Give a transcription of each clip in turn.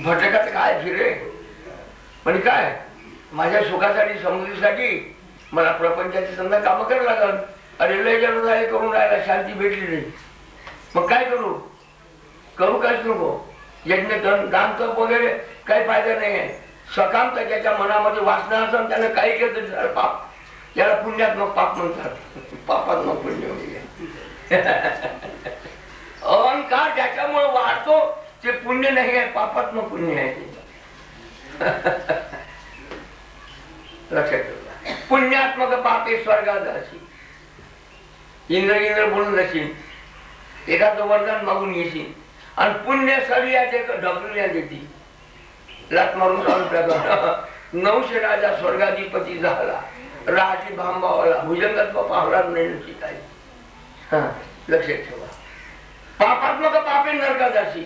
भटकात काय फिरे म्हणजे काय माझ्या सुखासाठी समृद्धीसाठी मला प्रपंचाची समजा कामं करायला लागल. अरे लय जण झाले करून राहायला शांती भेटली नाही मग काय करू काहीच नको. यज्ञ दान तप वगैरे काही फायदा नाही आहे. सकाम तर ज्याच्या मनामध्ये वासना असून त्यानं काही केलं तरी झालं पाप. याला पुण्यात्मक पाप म्हणतात. पापात्मक पुण्य म्हणजे अहंकार ज्याच्यामुळे वाढतो ते पुण्य नाही आहे पापात्मक पुण्य आहे. लक्षात ठेवा. पुण्यात्मक पापे स्वर्गात अशी इंद्र बोलून जाशील एखादं वरदान मागून येशील आणि पुण्य सर्याचे ढकलूया देतील. लात मारून जाऊन 900 राजा स्वर्गाधिपती झाला. राजी भांबावाला भुजंगात पावला नाही काय. लक्षात ठेवा. पापात्मक पापे नरकात अशी.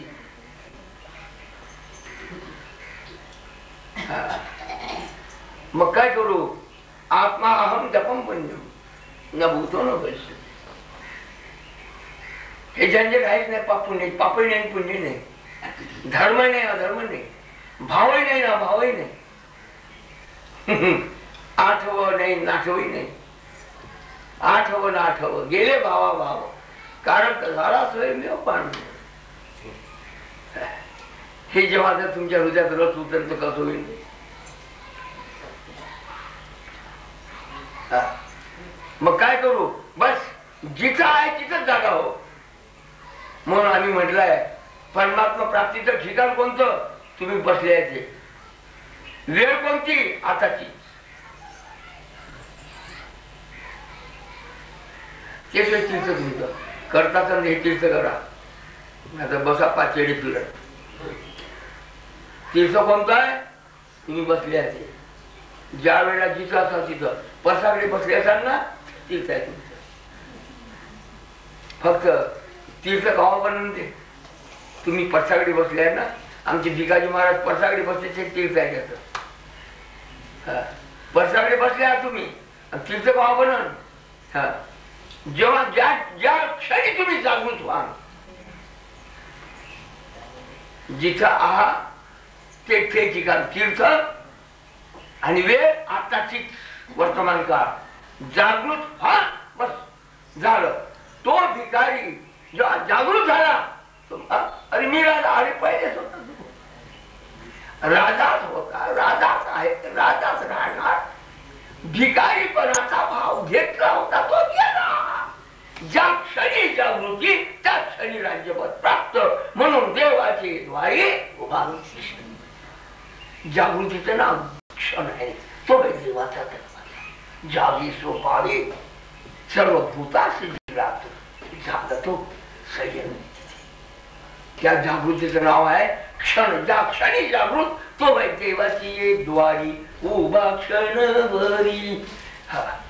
मग काय करू. आत्मा अहम जपम पुण्यम न भूतो न भविष्यति. हे झंझट आहेच नाही. पुण्य पापही नाही पुण्य नाही. धर्म नाही अधर्म नाही. भावही नाही ना भावही नाही. आठवं नाही नाठवही नाही. आठवं नाठवं गेले भावा भाव कारण झाला स्वयंमेव पाण. हे जेव्हा जर तुमच्या हृदयात रस उतरत कसं होईल. मग काय करू. बस जिथं आहे तिथं जागा हो. म्हणून आम्ही म्हटलंय परमात्मा प्राप्तीचं ठिकाण कोणतं तुम्ही बसले आहे ते. वेळ कोणती आताची. तेच तीर्थ तुमचं करताच हे तीर्थ करा. आता बसा 5 चेडी फिरत. तीर्थ कोणतं आहे तुम्ही बसले आहे ते. ज्या वेळेला जिथं असाल तिथं पसाकडे बसले असाल ना तीर्थ आहे तुमचं. फक्त तीर्थ गावा बनवते. तुम्ही पसाकडे बसले आहे ना. आमचे भिकाजी महाराज पसाकडे बसले ते तीर्थ आहे त्याचं. पसाकडे बसले आहात तुम्ही तीर्थ गावा बनवून. जेव्हा ज्या क्षणी तुम्ही जागृत व्हा जिथं आहात ते ठिकाण तीर्थ आणि वेळ आताची वर्तमान काळ. जागृत व्हा बस झालं. तो भिकारी जेव्हा जागृत झाला अरे मी राजा. अरे पहिलेच होता राजाच होता. राजाच आहे राजाच राहणार. भिकारीपणाचा भाव घेतला होता तो गेला. ज्या क्षणी जागृती त्या क्षणी राज्यपद प्राप्त. म्हणून देवाचे द्वारे उभारून जागृतीचं नाव क्षण आहे. तो देवाचा धर्म. जागी सोपावे सर्व भूतास जागतो संयम. त्या जागृतीचं नाव आहे क्षण. ज्या क्षणी जागृत तो देवाची द्वारी उभा क्षणभरी.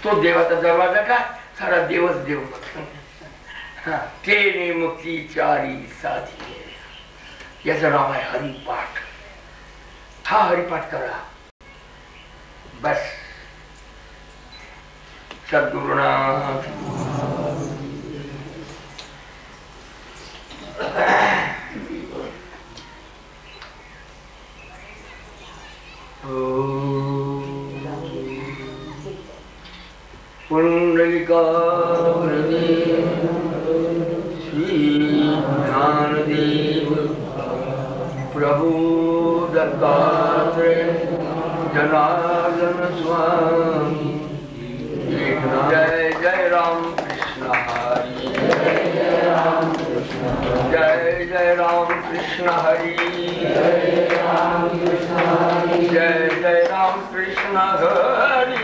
तो देवाचा दरवाजा काय सारा देवच देव. तेने मुक्ती चारी साधी. याचं नाव आहे हरिपाठ. हा हरिपाठ करा बस. सद्गुरुनाथ पुंडलिका श्री ज्ञानदेव प्रभु दत्तात्रेय जनार्दन स्वामी. जय जय राम कृष्ण हरि. जय जय राम कृष्ण हरि. जय जय राम कृष्ण हरि.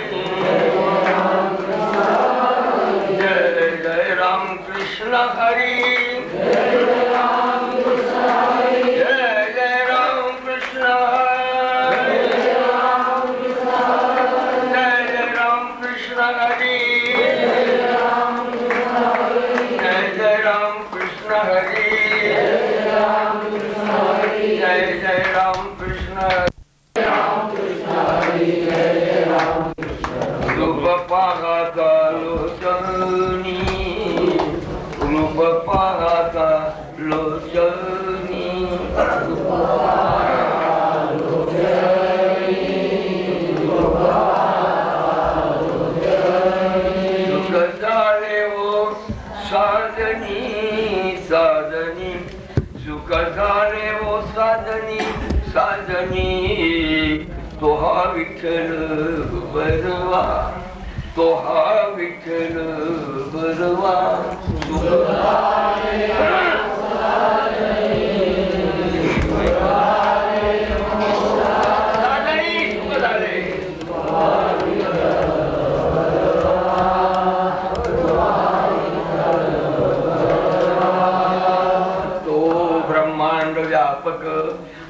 जय जय राम कृष्ण हरि. जय जय राम कृष्ण हरि. जय जय राम कृष्ण हरि. जय जय राम कृष्ण हरि. जय जय राम कृष्ण हरि. जय जय राम कृष्ण रूप पाहता लोचनी. रूप पाहता लोचनी. रे ओ साजनी साजनी तो हा विठ्ठल बरवा तो हा विठ्ठल बरवा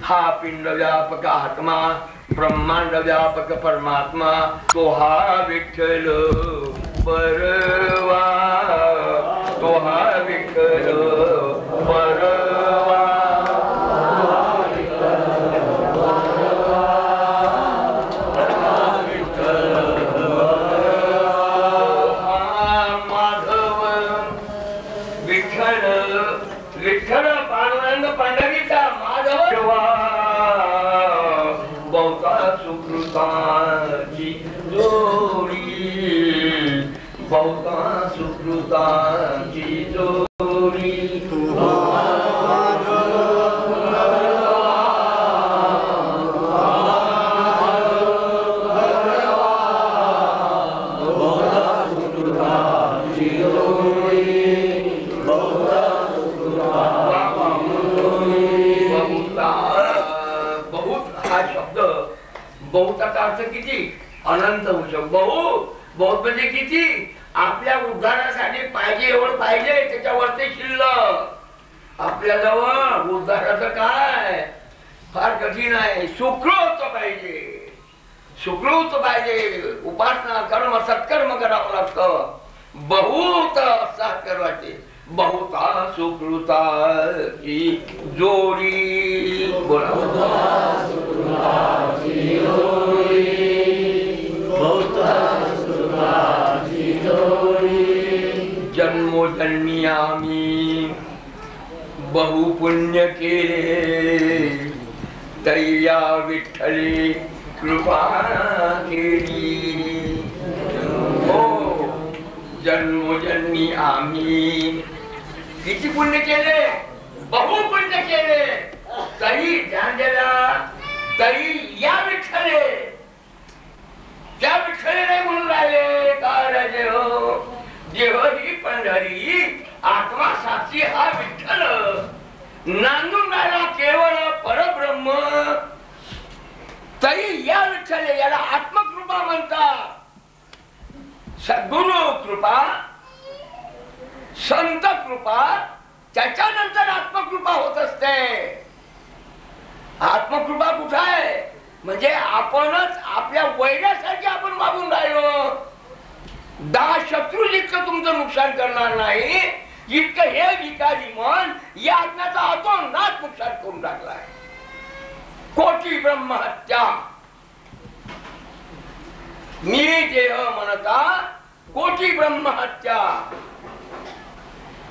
हा पिंड व्यापक आत्मा ब्रह्मांड व्यापक परमात्मा तो हा विठ्ठल बरवा तो हा विठ्ठल बरवा माधव विठ्ठल विठ्ठल पांडुरंग पंढरीचा माधव बहुता सुकृताची जोडी बहुता सुकृताची जोडी बहुताचा अर्थ किती अनंत होऊ शकतो बहुत म्हणजे किती आपल्या उद्धारासाठी पाहिजे एवढं पाहिजे त्याच्यावरती शिल्लक आपल्या जवळ उद्धाराचं काय फार कठीण आहे सुकृत पाहिजे उपासना कर्म सत्कर्म करावं लागतं बहुत सत्कर्माचे बहुता सुकृताची जोडी जन्मोजन्मी आम्ही बहुपुण्य केले तैया विठ्ठले कृपा केली हो जन्मोजन्मी आम्ही किती पुण्य केले बहुपुण्य केले तरी ध्यान दिला तरी या विठ्ठले त्या विठ्ठले नाही म्हणून राहिले काय देव देव ही पंढरी आत्मा साक्षी हा विठ्ठल नांदून राहिला केवळ परब्रह्म तरी या विठ्ठले याला आत्मकृपा म्हणतात सद्गुरु कृपा संत कृपा त्याच्यानंतर आत्मकृपा होत असते आत्मकृपा कुठं आहे म्हणजे आपणच आपल्या वैरासाठी आपण वागून राहिलो 10 शत्रू जितकं तुमचं नुकसान करणार नाही इतकं हे विकारी मन या आत्म्याचा अतोनात नुकसान करून टाकलाय कोटी ब्रह्महत्या मी देह म्हणता कोटी ब्रह्महत्या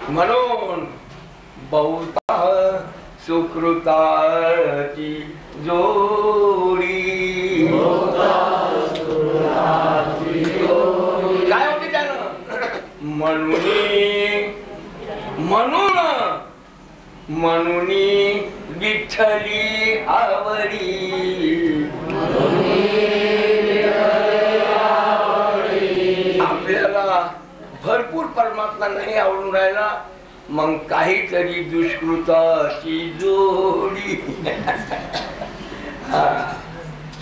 म्हणून बहुता सुकृताची जोडी काय होते त्यानं म्हणून विठ्ठली आवडी आपल्याला भरपूर परमात्मा नाही आवडून राहिला मग काहीतरी दुष्कृताची जोडी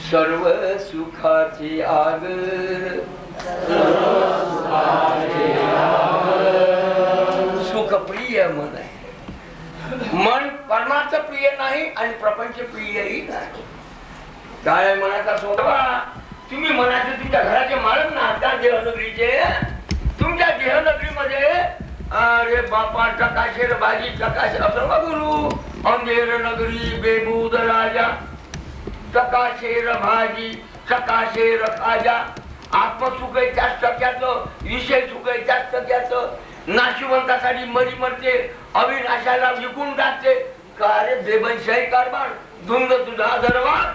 सर्व सुखाची आगर सुखप्रिय मन आहे मन परमार्थ प्रिय नाही आणि प्रपंच प्रियही नाही काय मनाचा स्वभाव तुम्ही मनाचे तुमच्या घराचे मालक ना त्या देहनगरीचे तुमच्या देहनगरीमध्ये अरे बापा टकाशेर भाजी टकाशेर असं गुरु अंधेर नगरी बेबूद राजा टकाशेर भाजी टकाशेर खाजा आत्मसुख आहे त्याच टक्याचं विषय सुख आहे त्याच टक्याचं नाशिवंतासाठी मरी मरते अविनाशाला विकून टाकते का रे बेबनशाही कारभार धुंद तुझा दरबार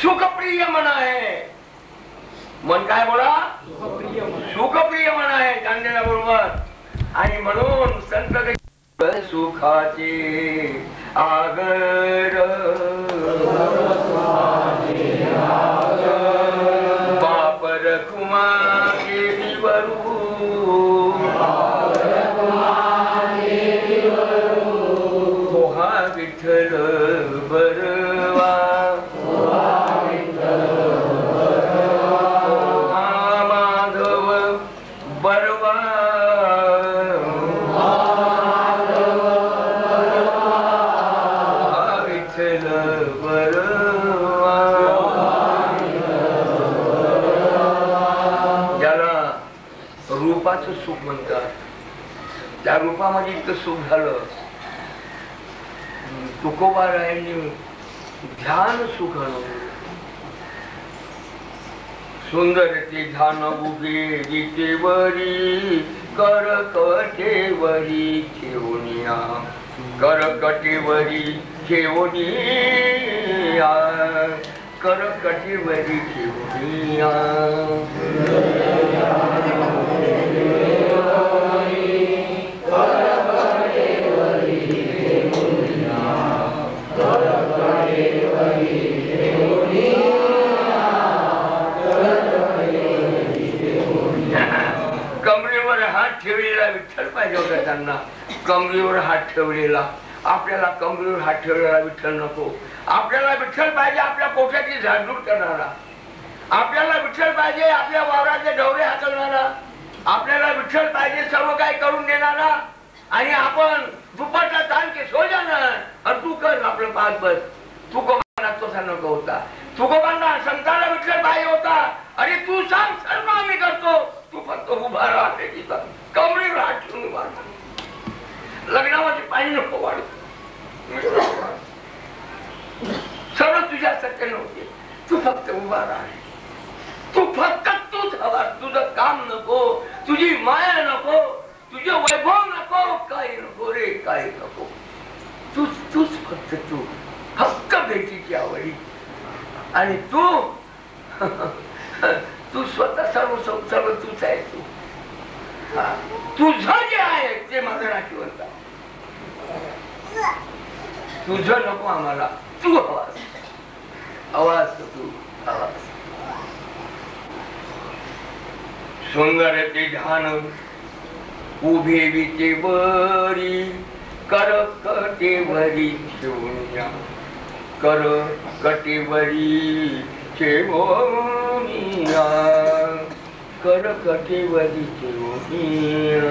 सुखप्रिय मन आहे मन काय बोला सुखप्रिय मन आहे जाणलेल्या बरोबर आणि म्हणून संत सुखाचे आगर बाप रखुमा देवीवरू पोहा विठ्ठल बरवा माधव बरवा रूपाचं सुख म्हणतात. त्या रूपामध्ये इतकं सुख झालं. तुकोबारायांनी ध्यान सुख अनुभवलं. सुंदर ते ध्यान उभे गीतेवरी कर कटेवरी ठेवनिया कर कटेवरी ठेवनिया कर कटेवरी ठेवनिया कमरेवर हात ठेवलेला विठ्ठल पाहिजे होता त्यांना. कमरेवर हात ठेवलेला. आपल्याला कमरेवर हात ठेवलेला विठ्ठल नको. आपल्याला विठ्ठल पाहिजे आपल्या पोटाची झाडझूड करणारा. आपल्याला विठ्ठल पाहिजे आपल्या वावराचे डवरे हाकलणारा. आपल्याला विठ्ठल पाहिजे सर्व काही करून देणारा. आणि आपण दुपटला ताण के सो जाणार आणि तू कर आपलं पाच बस. तुकोबांना तसा नको होता. तुकोबांना संतांना विठ्ठल पाहिजे होता. अरे तू सांग सर्व आम्ही करतो. तू फक्त उभा राहते तिथं कमरेवर हात ठेवून उभा राहा. लग्नामध्ये पाणी नको वाढ. सर्व तुझ्या सत्य नव्हते. तू फक्त उभा राहा. तू फक्त तूच हवा. तुझं काम नको. तुझी माया नको. तुझे वैभव नको. काही नको रे काही नको. तूच फक्त तू. हक्क भेटीची आवडी. आणि तू तू स्वतः सर्व तूच आहे. तू तुझं जे आहे ते माझं नाशिवंत. तुझं नको आम्हाला. तू हवास. आवाज तू आवाज. सुंदर ते ध्यान उभे विचे वरी कर कटेवरी ठेवूया कर कटेवरी ठेवूया कर कटेवरी ठेवूया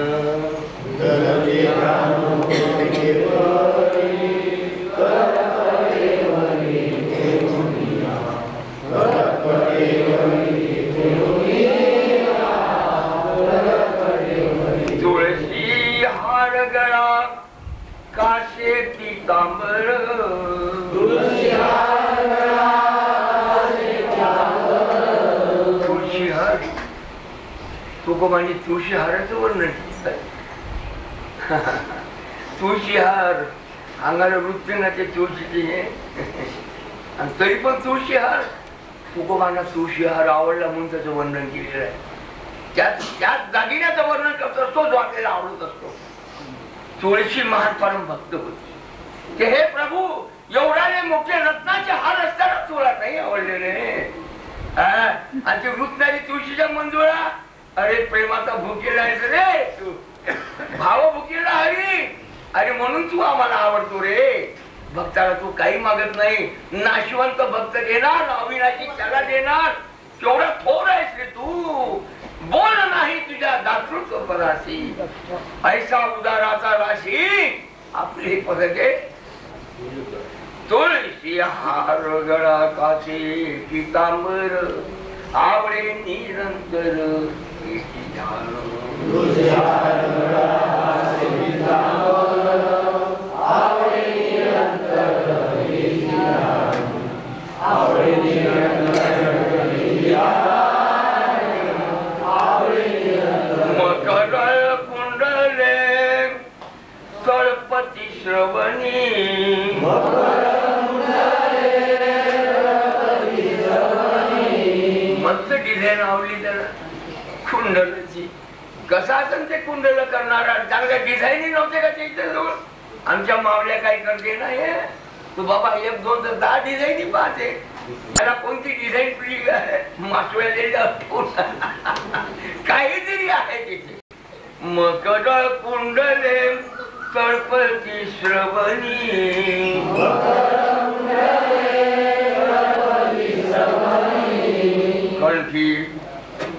तुळशी हार गळा काशे पितांबर तुळशी हार तुकोबांनी तुळशी हाराचं वर्णन केलं. तुळशी हार अंगाला वृत्तीनाचे तुळशीचे हे आणि तरी पण तुळशी हार. तुकोबांना तुळशी हार आवडला म्हणून त्याचं वर्णन केलेलं आहे. त्याच दागिन्याचं वर्णन करत असतो जो आपल्याला आवडत असतो. तुळशी महान परम भक्त होती. ते हे प्रभू एवढ्याने मोठे रत्नाचे हार असताना तुला नाही आवडलेले. आणि ते वृत्तणारी तुळशीच्या मंजुळा. अरे प्रेमाचा भुकेला आहेस रे तू. भाव भुकेला हरी. अरे म्हणून तू आम्हाला आवडतो रे. भक्ताला तू काही मागत नाही. नाशिवंत भक्त देणार. अविनाशी त्याला देणार. केवढा थोर आहेस रे तू. बोल नाही तुझ्या दातृत्व पदाशी. ऐसा उदाराचा राशी आपले पदके. तुळशी हार गळा काचे पितांबर आवळे निरंतर मकर कुंडले तळपती श्रवणी मस्त डिझाईन आवडली त्याला कुंडलाची. कसा असेल ते कुंडल करणारा चांगल्या डिझाईन नव्हते का त्याच्याजवळ. आमच्या मावल्या काही करते नाही तू बाबा 1 2 तर 10 डिझाईन पाहते. त्याला कोणती डिझाईन मासवेलेल्या काहीतरी आहे तिथे. मकड कुंडले कळपती श्रवणी कंठी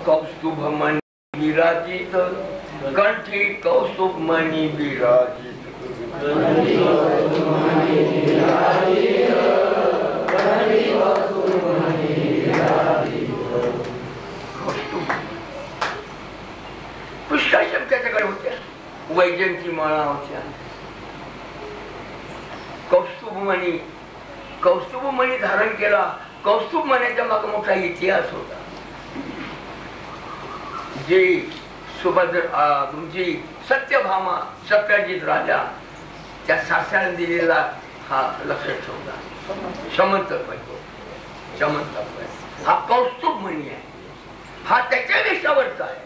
कौस्तुभ मणी विराजित कंठी कौस्तुभ मणी विराजित पुष्कळ शब्द त्याच्याकडे होत्या. वैजंती माळा होत्या. कौस्तुभ मणी धारण केला. कौस्तुभ मण्याच्या मागे मोठा इतिहास होता. जी तुमची सत्यभामा सत्यजित राजा त्या सासऱ्याने दिलेला हा लक्षात ठेवला. शमंतक हा कौस्तुभ मणी आहे. हा त्याच्यापेक्षा वरचा आहे.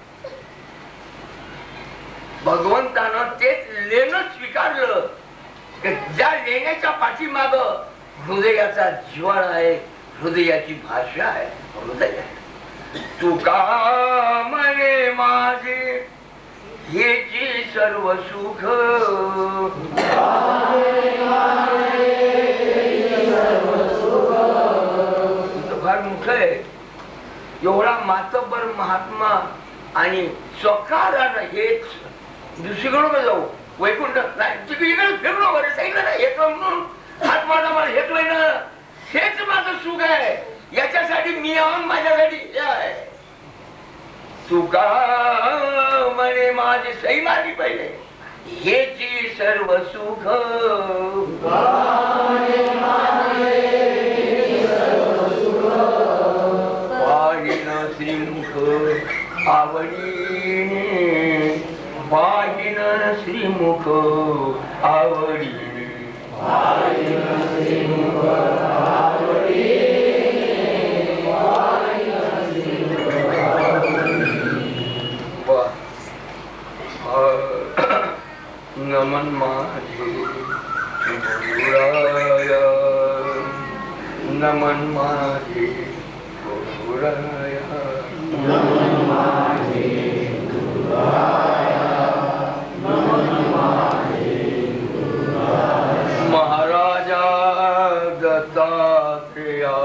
भगवंतानं तेच लेणं स्वीकारलं की ज्या लेण्याच्या पाठीमाग हृदयाचा ज्वाळ आहे, हृदयाची भाषा आहे, हृदय आहे. तुका म्हणे माझे हेची सर्व सुख फार मोठं आहे. एवढा मातब्बर महात्मा आणि स्वकारानं हेच दुसरीकडे जाऊ वैकुंठ तिकडे फिरलो बरं सांगितलं ना येतो म्हणून हात माझा मला हेतोय ना हेच माझं सुख आहे. याच्यासाठी मी आहोत माझ्यासाठी आहे. तुका म्हणे माझी सई मारली पहिले हेची सर्व सुख पाहिन श्रीमुख आवडीने पाहिन श्रीमुख आवडीने नमन माझे गुरुराया नमन माझे गुरुराया नमन माझे गुरुराया नमन माझे गुरुराया महाराजा दत्तात्रेया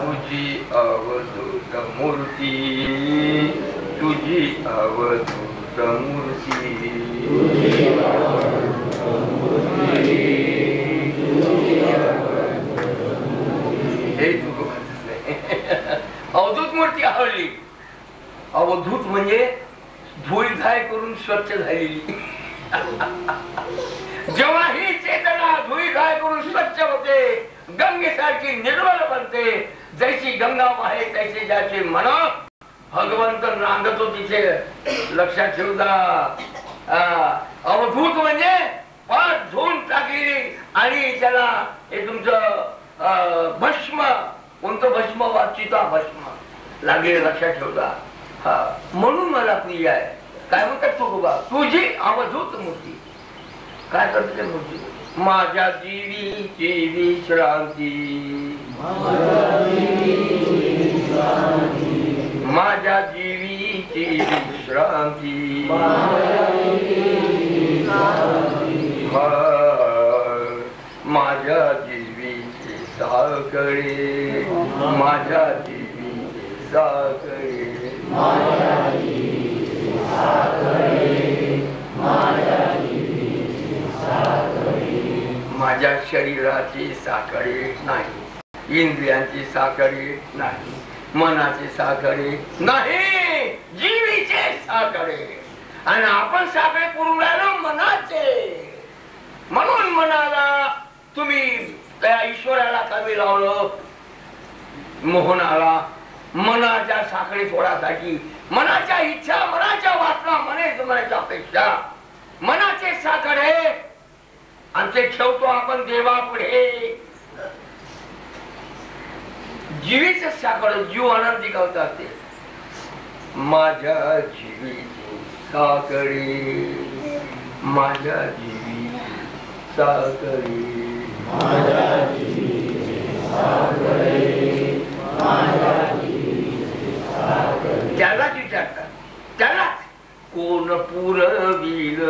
तुझी अवधूत मूर्ती तुझी अवधूत मूर्ती अवधूत मूर्ती आवडली. अवधूत म्हणजे धुळीधाय करून स्वच्छ झालेली. जेव्हा ही चेतना धुळीधाय करून स्वच्छ होते गंगेसारखी निर्मल बनते. जैसी गंगा वाहे तैसे ज्याचे मन भगवंत नांदतो तिथे. लक्षात ठेवता. अवधूत म्हणजे पाठ धुवून टाकलेली आणि त्याला हे तुमचं भस्म कोणतं भस्म वाचिता भस्म लागले. लक्षात ठेवता. म्हणून मला प्रिय आहे. काय म्हणतात तुकोबा तुझी अवधूत मूर्ती. काय करते त्या मूर्ती. माझ्या जीवीची विश्रांती माझ्या जीवीची विश्रांती माझ्या जीवीची साखळे माझ्या जीवीची साखळे माझ्या शरीराची साखळे नाही. इंद्रियांची साखळे नाही. मनाची साखळे नाही. जीवीचे साखळे. आणि आपण साखळे पुरून राहिलो मनाचे. म्हणून मनाला तुम्ही त्या ईश्वराला कमी लावलं. मोहनाला मनाच्या साखळी फोडासाठी मनाच्या इच्छा मनाच्या वासना मनाच्या अपेक्षा मनाचे साखळे आणि ते ठेवतो आपण देवा पुढे. जीवीचे साखर जीव आनंदी गावत असते. माझ्या जीवीची साखरे, माझ्या जीवीची साखरे, माझ्या जीवीची साखरे, माझ्या जीवीची साखरे. त्यालाच विचारतात, त्यालाच कोण पुरविल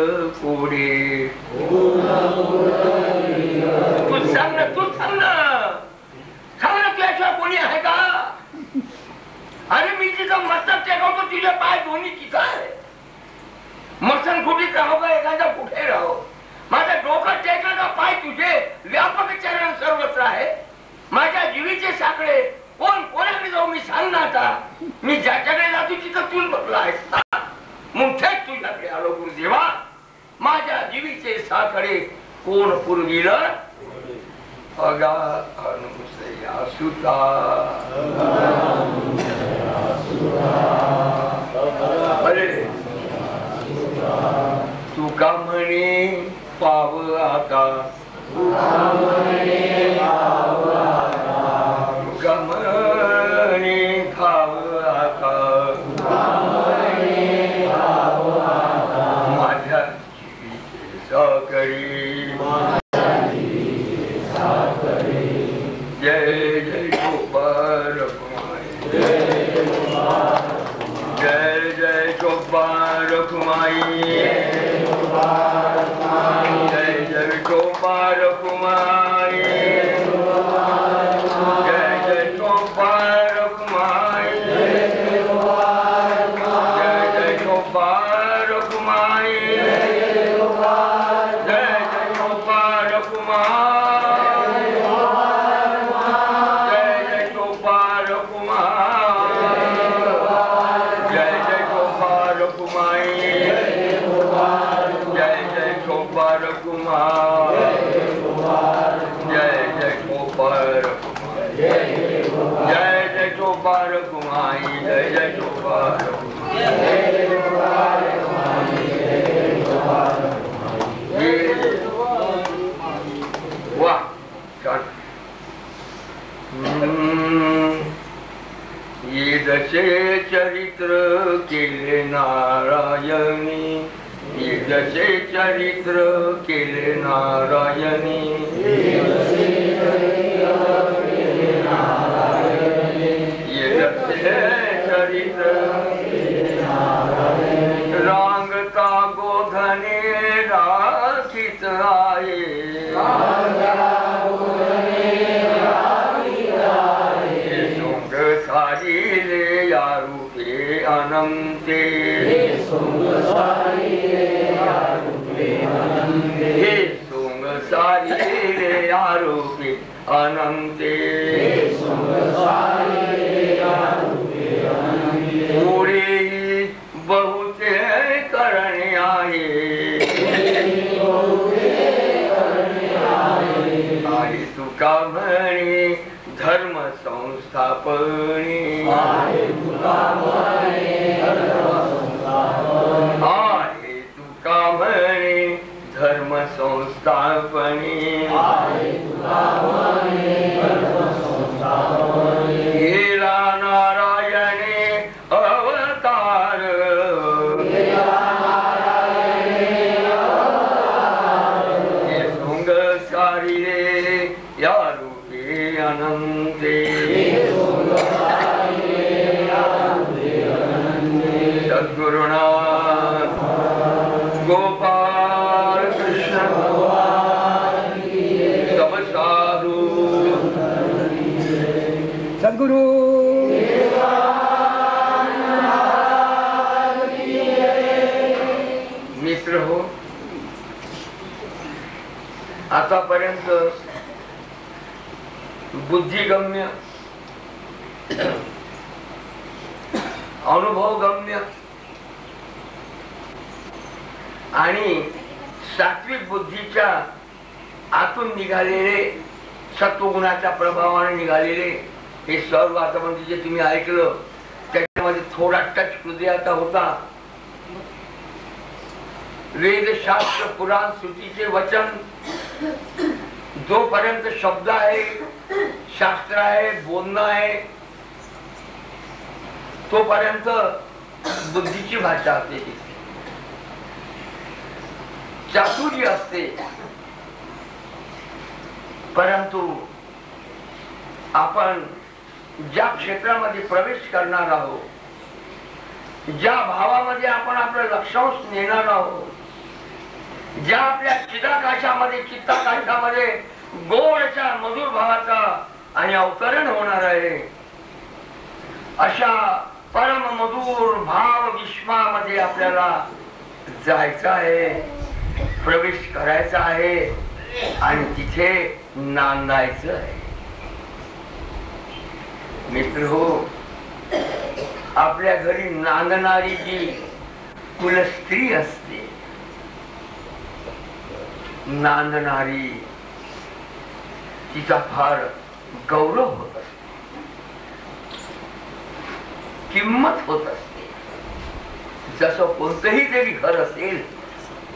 कोडे. तू सांग ना, तू सांग ना, सांग ना, तुझ्याशिवाय कोणी आहे का? अरे मी तिथं मस्तक टेकवतो, तुझे पाय दोन्ही तिथं आहे. मसन कुठेच राहो का एखादा कुठे राहो, माझं डोकं टेकलं का पाय तुझे व्यापक चरण सर्वत्र आहे. माझ्या जीवीचे साखळे कोण कोणाकडे जाऊ मी सांग ना. आता मी ज्याच्याकडे जातो तिथं तू बसला आहेस, मग थेट तुझ्याकडे आलो गुरुदेवा. माझ्या जीवीचे साखळे कोण पुरविल अगा अनुसया सुता. अरे तुका म्हणे पाव आता, तुका म्हणे खाव आता, माझ्या जीवीचे साखरे, जय जय गोपाल कुमारी, जय जय गोपाल कुमारी, जय जय गोपाल कुमारी, जय जय गोपाल कुमारी, जय जय गोपाल कुमारी, जय जय गोपाल कुमारी. ये जसे चरित्र केले नारायणी, ये जसे चरित्र केले नारायणी, ये जसे चरित्र रांगता गोधने राखीत आहे, सारिले या रूपे अनंते, हे सोंग सारिले या रूपे अनंते, पुढे बहुते करणे आहे, आई तुका म्हणे धर्म संस्थापनी, आहे तुका म्हणे धर्म संस्थापनी, गेला नारायणे अवतार, हे सोंग सारिले या रूपे अनंते, सद्गुरुनाथ गोपाल कृष्ण सब साधु सद्गुरु मित्र हो. आतापर्यंत बुद्धिगम्य, अनुभवगम्य आणि सात्विक बुद्धीच्या आतून निघालेले, सत्वगुणाच्या प्रभावाने निघालेले हे सर्व आता म्हणजे जे तुम्ही ऐकलं त्याच्यामध्ये थोडा टच हृदयाचा होता. वेद शास्त्र पुराण श्रुतीचे वचन जोपर्यंत शब्द आहे, शास्त्र आहे, बोलणं आहे, तोपर्यंत बुद्धीची भाषा असते, चातुर्य असते. परंतु आपण ज्या क्षेत्रामध्ये प्रवेश करणार आहोत, ज्या भावामध्ये आपण आपलं लक्षांश नेणार आहोत, ज्या आपल्या चिदाकाशामध्ये चित्ताकाशामध्ये गोडच्या मधुर भावाचा आणि अवतरण होणार आहे, अशा परम मधुर भाव विश्वामध्ये आपल्याला जायचं आहे, प्रवेश करायचा आहे आणि तिथे नांदायचं आहे. मित्र हो, आपल्या घरी नांदणारी जी कुलस्त्री असते, नांदणारी, तिचा फार गौरव होत असते, किंमत होत असते. जसं कोणतंही तरी घर असेल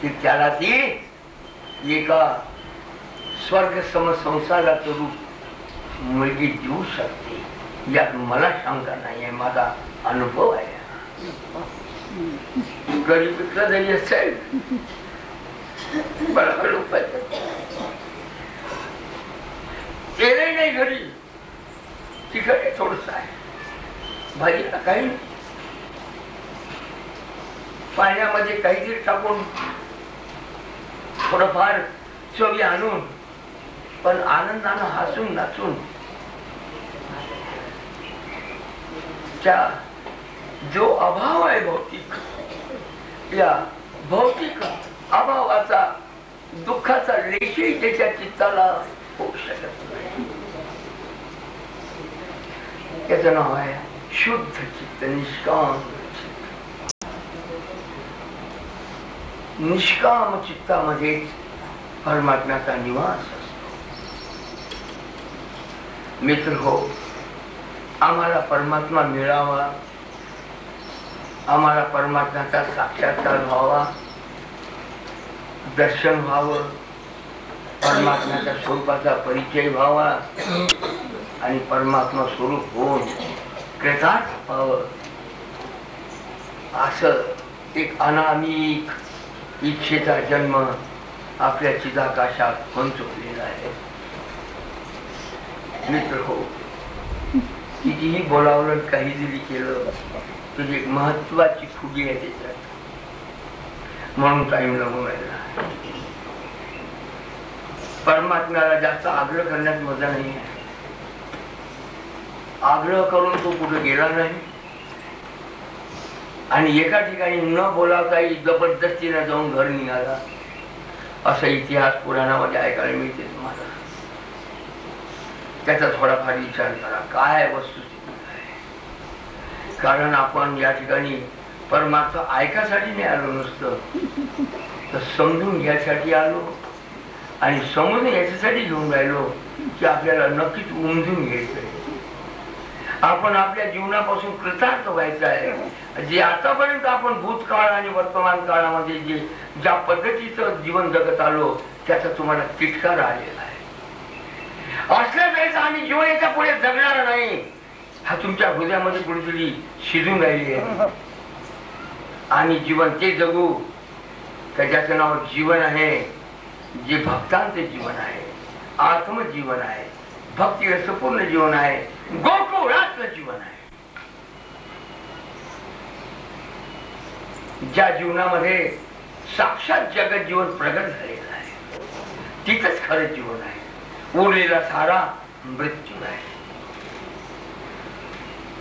की त्याला ती एका स्वर्ग समसंसाराचं रूप मुलगी देऊ शकते, यात मला शंका नाही आहे, माझा अनुभव आहे. गरीबीतला जरी असेल बरोबर केलंय नाही घरी, तिकडे थोडस आहे, भाजीला काही पाण्यामध्ये काहीतरी टाकून थोडंफार चवी आणून, पण आनंदानं हसून नाचून त्या जो अभाव आहे भौतिक, या भौतिक अभावाचा, दुःखाचा लेशही त्याच्या चित्ताला होऊ शकत नाही. त्याचं नाव आहे शुद्ध चित्त, निष्काम चित्त. निष्काम चित्तामध्ये परमात्म्याचा निवास असतो. मित्र हो, आम्हाला परमात्मा मिळावा, आम्हाला परमात्म्याचा साक्षात्कार व्हावा, दर्शन व्हावं, परमात्म्याच्या स्वरूपाचा परिचय व्हावा आणि परमात्मा स्वरूप होऊन कृतार्थ व्हावं, असं एक अनामिक इच्छेचा जन्म आपल्या चिदाकाशात होऊन चुकलेला आहे. मित्र हो, कितीही बोलावलं, काही जरी केलं तुझी एक महत्वाची खुबी आहे त्याच्यात, म्हणून टाइम लागून राहिला. परमात्म्याला जास्त आग्रह करण्यात मजा नाही आहे. आग्रह करून तो कुठे गेला नाही आणि एका ठिकाणी न बोलावताही जबरदस्तीने जाऊन घर निघाला, असा इतिहास पुराणामध्ये ऐकायला मिळते तुम्हाला. त्याचा थोडाफार विचार करा, काय वस्तुस्थिती आहे. कारण आपण या ठिकाणी परमात्मा ऐकासाठी नाही आलो नसतं, तर समजून घ्यायसाठी आलो आणि समजून याच्यासाठी घेऊन राहिलो की आपल्याला नक्कीच उमजून घ्यायचंय. आपण आपल्या जीवनापासून कृतार्थ व्हायचं आहे. जे आतापर्यंत आपण भूतकाळ आणि वर्तमान काळामध्ये जे ज्या पद्धतीचं जीवन जगत आलो त्याचा तुम्हाला तिटकार आलेला आहे. असल्या वेळेस आम्ही जीवन याच्या पुढे जगणार नाही, हा तुमच्या हृदयामध्ये कुठेतरी शिजून राहिली आहे. आणि जीवन ते जगू त्याच्याचं नाव जीवन आहे, जे भक्तांचे जीवन आहे, आत्मजीवन आहे, भक्ती रसपूर्ण जीवन आहे, गोकुळातलं जीवन आहे. ज्या जीवनामध्ये साक्षात जगत जीवन प्रगट झालेलं आहे, तिथंच खरं जीवन आहे. उरलेला सारा मृत्यू आहे.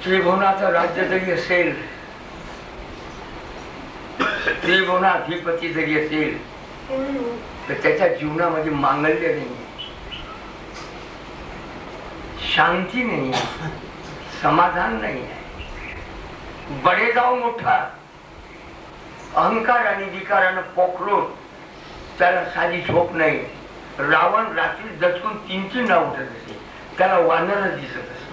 त्रिभुवनाचं राज्य जरी असेल, त्रिभुवनाधिपती जरी असेल, तर त्याच्या जीवनामध्ये मांगल्य नाही, शांती नाही, समाधान नाही आहे. बडे जाऊ मोठा अहंकार आणि विकारानं पोखरून त्याला साधी झोप नाही. रावण रात्री दचकून 3-3 उठत असे, त्याला वानरच दिसत असे.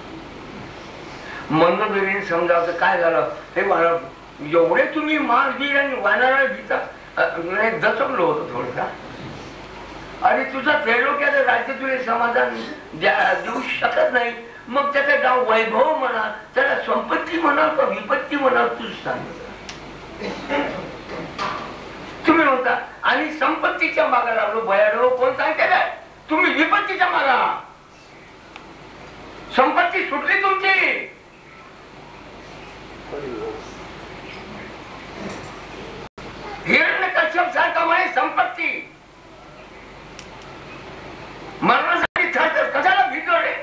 मंदोदरीने समजावतं, काय झालं हे वानर, एवढे तुम्ही मांस बी आणि वानराला भीता. दचकलो होतो थोडसा. आणि तुझं त्रैलोक्याचं राज्य तुला समाधान देऊ शकत नाही, मग त्याचं नाव वैभव म्हणा, त्याला संपत्ती म्हणा का विपत्ती म्हणा, तूच सांग. तुम्ही म्हणता आणि संपत्तीच्या मागा लागलो, भयाडो कोण सांगते काय? तुम्ही विपत्तीच्या मागा. संपत्ती सुटली तुमची. हिरण्यकश्यप सारखा म्हणे संपत्ती मरणासाठी थरथर कशाला भीतो रे?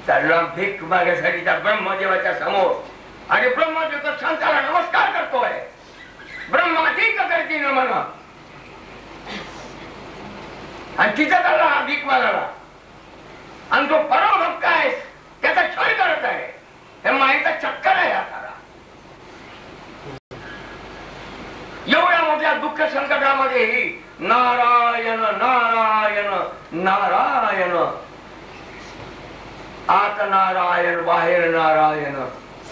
चालला भीक मागण्यासाठी त्या ब्रह्मदेवाच्या समोर, आणि ब्रह्मदेव तर संताला नमस्कार करतोय. ब्रह्माधिक करती न म्हणा, आणि तिचा चालला हा भीक मागायला, आणि तो परमभक्त आहे त्याचा छळ करत आहे. हे माईचा चक्कर आहे. आता एवढ्या मोठ्या दुःख संकटामध्ये नारायण नारायण नारायण, आत नारायण बाहेर नारायण,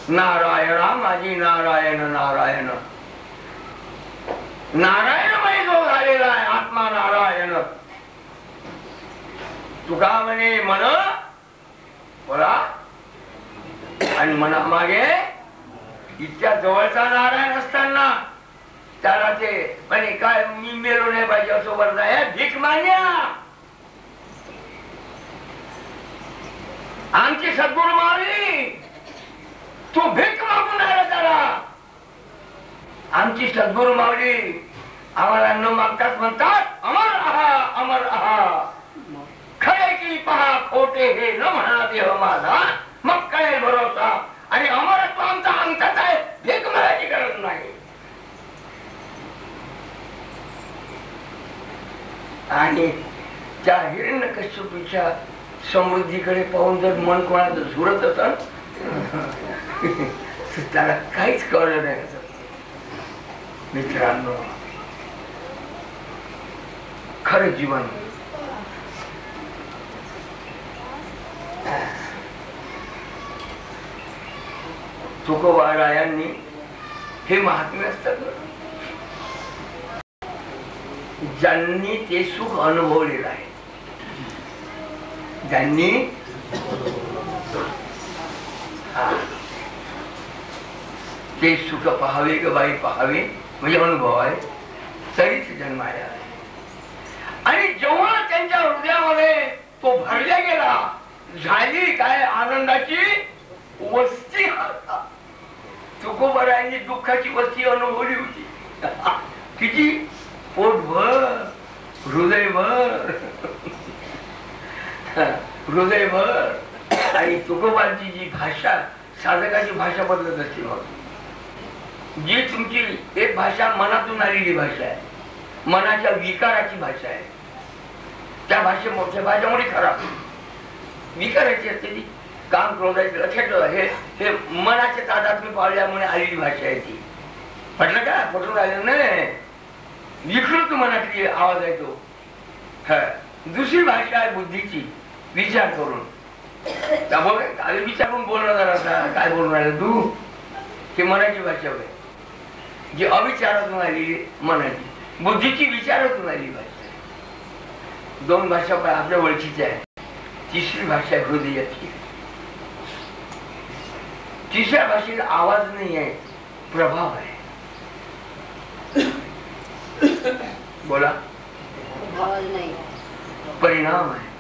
नारायणा माझी नारायण नारायण. नारायणमय जो झालेला आहे आत्मा नारायण. तुका म्हणे मन बोला, आणि मना मागे इतक्या जवळचा नारायण असताना त्याला ते म्हणे काय मी मेलो नाही पाहिजे असं वरदाय भीक मान्या. आमची सद्गुरु मावली तू भीक मागून राहिला त्याला. आमची सद्गुरु मावली आम्हाला न मागताच म्हणतात अमर आहा अमर आहा. खरे की पहा खोटे हे न म्हणा देह माझा, मग कळेल भरोसा. आणि अमरत्व आमचा अंगठात आहे, भीक मागायची गरज नाही. आणि त्या हिरण्यकश्यपूच्या समृद्धीकडे पाहून जर मन कोणाचं झुरत असत त्याला काहीच कळलं नाही. मित्रांनो, खरं जीवन तुकोबारायांनी हे महात्मे असतात ज्यांनी ते सुख अनुभवलेलं आहे. ज्यांनी ते सुख पाहावे ग बाई पाहावे म्हणजे अनुभव आहे, तरीच जन्माला आहे. आणि जेव्हा त्यांच्या हृदयामध्ये तो भरल्या गेला, झाली काय आनंदाची वस्ती. तुकोबारायांनी दुःखाची वस्ती अनुभवली होती. किती पोटभर हृदयभर हृदयभर. आणि तुकोबांची जी भाषा साधकाची भाषा बदलत असते. मग जी तुमची एक भाषा मनातून आलेली भाषा आहे, मनाच्या विकाराची भाषा आहे, त्या भाषेच्या भाषेमुळे खराब विकाराची असते ती. काम क्रोधाची लक्षात हे मनाच्या तादात मी पावल्यामुळे आलेली भाषा आहे ती. म्हटलं का पटून राहिलं नाही, विकृत मनातली आवाज आहे तो. दुसरी भाषा आहे बुद्धीची, विचार करून. विचारून बोलणं जरा काय बोलून राहिलं तू, ही मनाची भाषा होय. जी अविचारातून आलेली मनाची, बुद्धीची विचारातून आलेली भाषा. दोन भाषा आपल्या ओळखीच्या आहे. तिसरी भाषा हृदयाची. तिसऱ्या भाषेला आवाज नाही आहे, प्रभाव आहे. बोला, परिणाम आहे.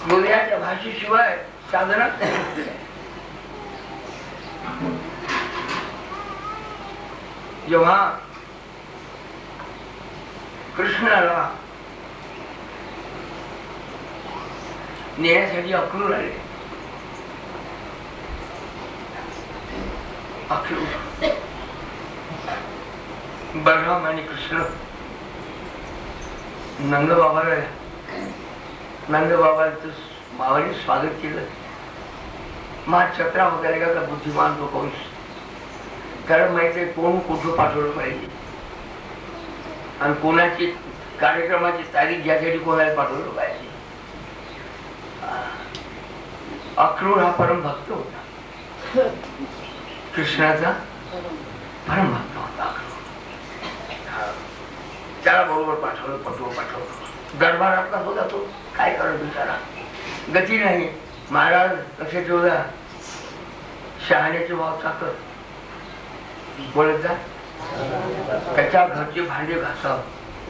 हृदयाच्या भाषेशिवाय साधनात नाही. जेव्हा कृष्णाला नेण्यासाठी अक्रूर आले, अक्रूर बलराम आणि कृष्ण नंदबाबाला मावाने स्वागत केलं. मा छत्रा वगैरे का बुद्धिमान तो कंस, कारण माहिती कोण कुठं पाठवलं पाहिजे आणि कोणाची कार्यक्रमाची तारीख घ्यासाठी कोणाला पाठवलं पाहिजे. अक्रूर हा परमभक्त होता, कृष्णाचा परमभक्त होता अक्रूर. त्याला बरोबर पाठवलं दरबारातला होता तो. काय करत बिचारा, गती नाही. महाराज लक्ष ठेवला, शहाण्याचे भाव चाकर बोलत जा. त्याच्या घरचे भांडे घासाव,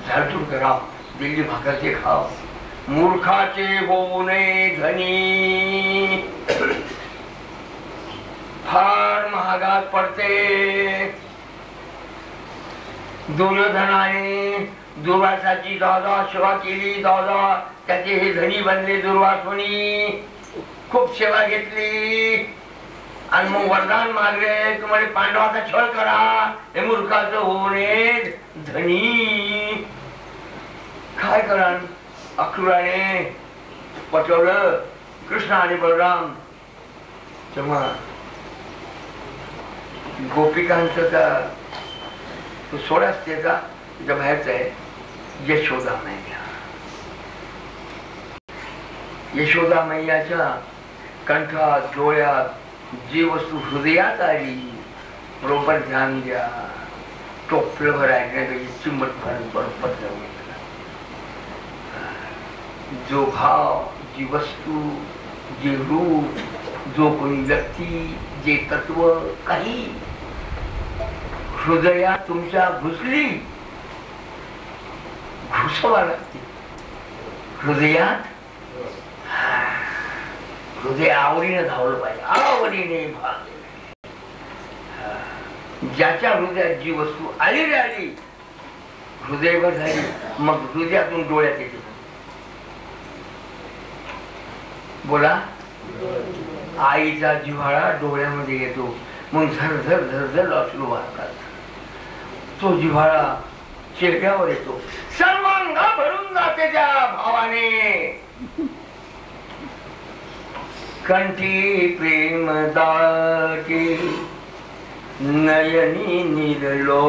झाडझूड कराव, दिल्ली भाकरचे खाव. मूर्खाचे होऊ नये धनी, फार महागात पडते. दुर्योधनाने दुर्वासाची दादा सेवा केली. दादा त्याचे हे धनी बनले. दुर्वासोनी खूप सेवा घेतली आणि मग वरदान मागले, तुम्हाला पांडवाचा छळ करा. हे मूर्खाचं होऊ नये धनी. काय करा, अक्रूराने पटवलं कृष्ण आणि बलराम. तेव्हा गोपिकांचं का तो सोडाच त्याचा तिथं बाहेरचा आहे. यशोदा मैया, यशोदा मैयाच्या कंठात डोळ्यात जी वस्तू हृदयात आली बरोबर ध्यान द्या. टोपलभर ऐकण्यापेक्षा चिंबट बरोबर जो भाव, जी वस्तू, जे रूप, जो कोणी व्यक्ती, जे तत्व काही हृदयात तुमच्या घुसली, घुसवा लागते हृदयात. हृदय आवडीने धावलं पाहिजे, आवडीने भाग. ज्याच्या हृदयात जी वस्तू आली रे आली, हृदयभर झाली, मग हृदयातून डोळ्यात येते. बोला, आईचा जिव्हाळा डोळ्यामध्ये येतो, मग झरझर झरझर अश्रू वाहतात. तो जिव्हाळा चेहऱ्यावर येतो, सर्वांगा भरून जाते त्या भावाने. कंठी प्रेम दाटी नयनी निरलो.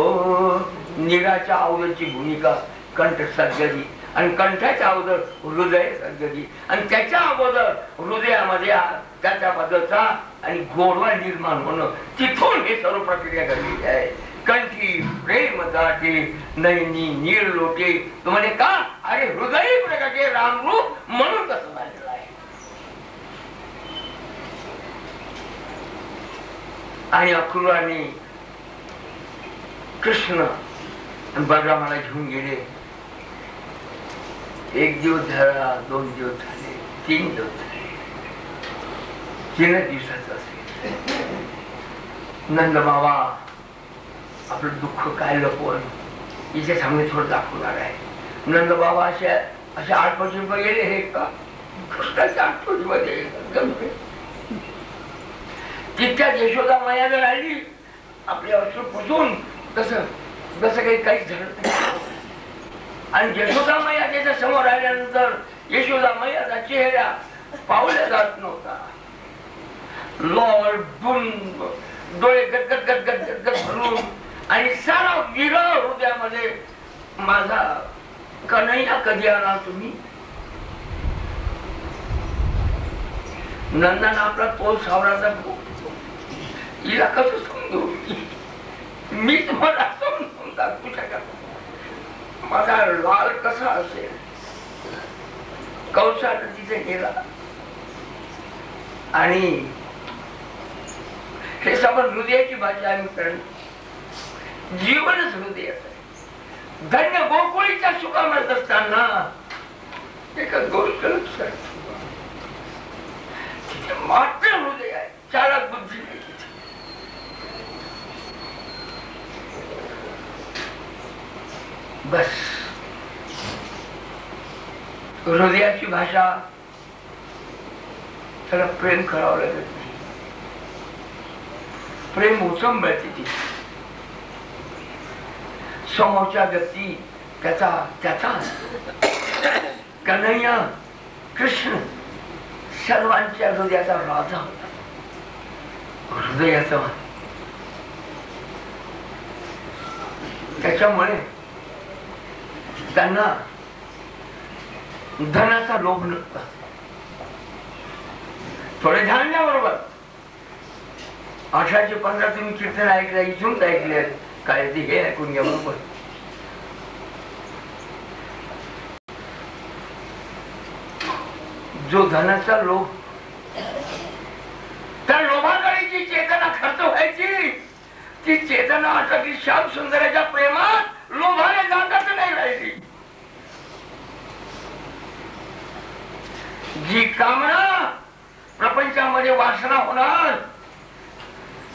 निराच्या अवधची भूमिका कंठ सद्गती, आणि कंठाच्या अगोदर हृदय सद्गती, आणि त्याच्या अगोदर हृदयामध्ये त्याच्याबद्दलचा आणि गोडवा निर्माण होणं. तिथून हे सर्व प्रक्रिया घडलेली आहे. कंठी प्रेम दाटे नयनी नीर लोटे. तो म्हणे का, अरे हृदय प्रकारे रामरूप म्हणून कसं झालेलं आहे. आणि अक्रूराने कृष्ण आणि बलरामाला घेऊन गेले. एक दिवस झाला, 2 दिवस झाले, 3 दिवस झाले, 3 दिवसाचं असेल. नंद बाबा आपलं दुःख काय लपवून इथे सामने थोडं दाखवणार आहे. नंद बाबा अशा आठवणी गेले हे का, कृष्णाच्या आठवणीमध्ये तितक्यात यशोदा माया जर आली, आपले अश्रू पुसून तसं काही काहीच झालं नाही. आणि यशोदा मैया त्याच्या समोर आल्यानंतर यशोदा मैयाचा चेहरा पावल्या जात नव्हता. डोळे गदगद गदगद गदगद भरून आणि सारा विरह हृदयामध्ये, माझा कन्हैया कधी आला तुम्ही. नंदन आपला तोल सावराचा, हिला कसं समजू, मी तुम्हाला समजून दाखवू शकत. माझा लाल कसा असेल. कौशाला तिथे गेला आणि हे सगळं हृदयाची भाषा आम्ही करणं, जीवनच हृदयाचं आहे. धन्य गोकुळीच्या सुखामध्ये असताना एका गोष्ट लक्षात, मात्र हृदय आहे, चालक बुद्धी नाही. बस हृदयाची भाषा, त्याला प्रेम करावं लागत नाही. प्रेम उचंबळते ती समोरच्या व्यक्ती, त्याचा कन्हैया कृष्ण सर्वांच्या हृदयाचा राजा होता. हृदयाचा, त्याच्यामुळे त्यांना धनाचा लोभ नसता. थोडे ध्यान द्या बरोबर. 1815 तुम्ही कीर्तन ऐकलं, इथूनच ऐकले काय ते, हे ऐकून घ्या बरोबर. जो धनाचा लोभ, त्या लोभाकडे जी चेतना खर्च व्हायची ती चेतना आता ती श्याम सुंदराच्या प्रेमात लोभाने जागत नाही राहिली. जी कामना प्रपंचामध्ये वासना होणार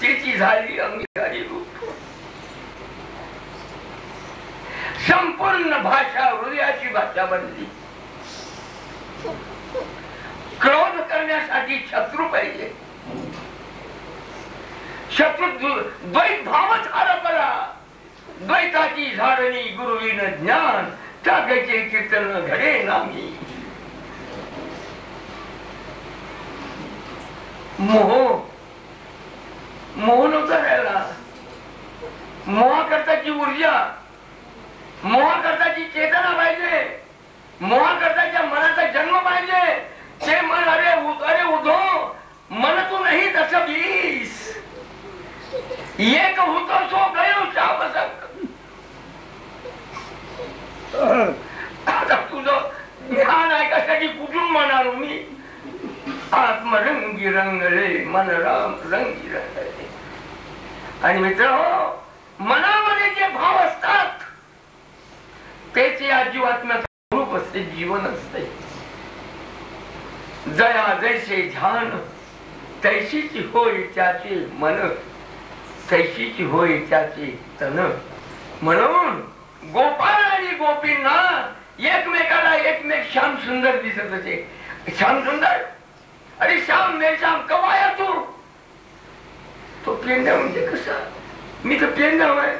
तिची झाली अंगीकारी रूप. संपूर्ण भाषा हृदयाची भाषा बनली. क्रोध करण्यासाठी शत्रू पाहिजे. शत्रू द्वैत भावच आरोपला. द्वैताची झाडणी गुरुविन ज्ञान त्याचे कीर्तन घडे नामी. मोह नव्हता राहिला. मोहाकरताची ऊर्जा, मोहाकरताची चेतना पाहिजे, मोहाकरताच्या मनाचा जन्म पाहिजे. ते मन अरे उधो मन तू नाही तसं बीस एक होतो सो गयो शामसक. आता तुझं ध्यान ऐकासाठी कुठून म्हणालो मी. आत्मरंगी रंगले मन राम रंगी रंगले. आणि मित्र हो, मनामध्ये जे भाव असतात तेच या जीवात्म्याचं रूप असते, जीवन असते. जया जैसे ध्यान तैशीची होय त्याचे मन, तैशीची होय त्याचे तन. म्हणून गोपाळ आणि गोपींना एकमेकाला एकमेक श्याम सुंदर दिसत होते. श्याम सुंदर, अरे श्याम मे श्याम कवा आया तू. तो पेंडा म्हणजे कसा? मी तर पेंडा आहे.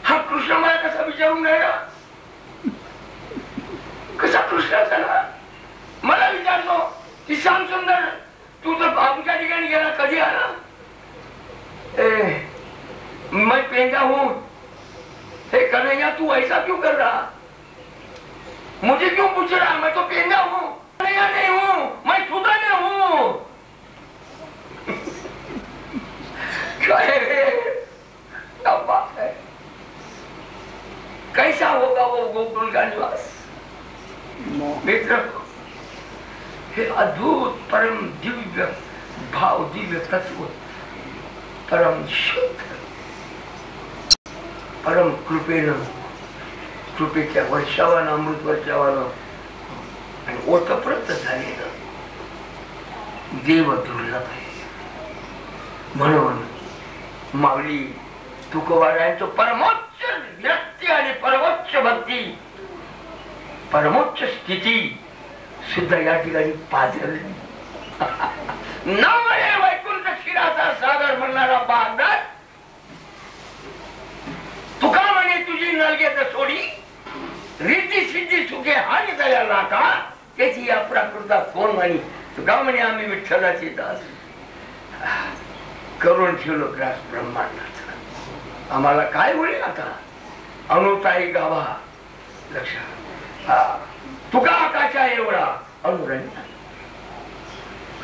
हा कृष्ण मला कसा विचारून राहिला? कसा कृष्ण झाला? मला विचारतो की श्याम सुंदर तू तर आमच्या ठिकाणी गेला, कधी आला? मैं पेंडा हूं. हे कन्हैया तू ऐसा क्यों कर रहा? मुझे क्यों पूछ रहा? मैं तो पेंडा हूं, कन्हैया नहीं हूं, मैं सुधा में हूं. क्या बात है. कैसा होगा वो गोकुल का निवास? मित्र, हे अद्भुत परम दिव्य भाव, दिव्य तत्व, परम शुद्ध, परम कृपेनं, कृपेच्या वर्षावानं, अमृत वर्षावानं आणि ओतप्रत झालेलं देव दुर्लभ आहे. म्हणून माऊली तुकोबारायांचं परमोच्च व्यक्ती आणि परमोच्च भक्ती, परमोच्च स्थिती सुद्धा या ठिकाणी पाझरली. नामळे वैकुंठ क्षीराचा सागर म्हणणारा बागदार तुका म्हणे तुझी नलगेत सोडी, रिद्धी सिद्धी सुखे हानी दया लाटा, त्याची या प्राकृता कोण म्हणी. तुका म्हणे आम्ही विठ्ठलाची दास करून ठेवलो ग्रास ब्रह्मांडाचा. आम्हाला काय होईल आता? अनुताई गावा लक्षात. तुका आकाशा एवढा अनुरंजन.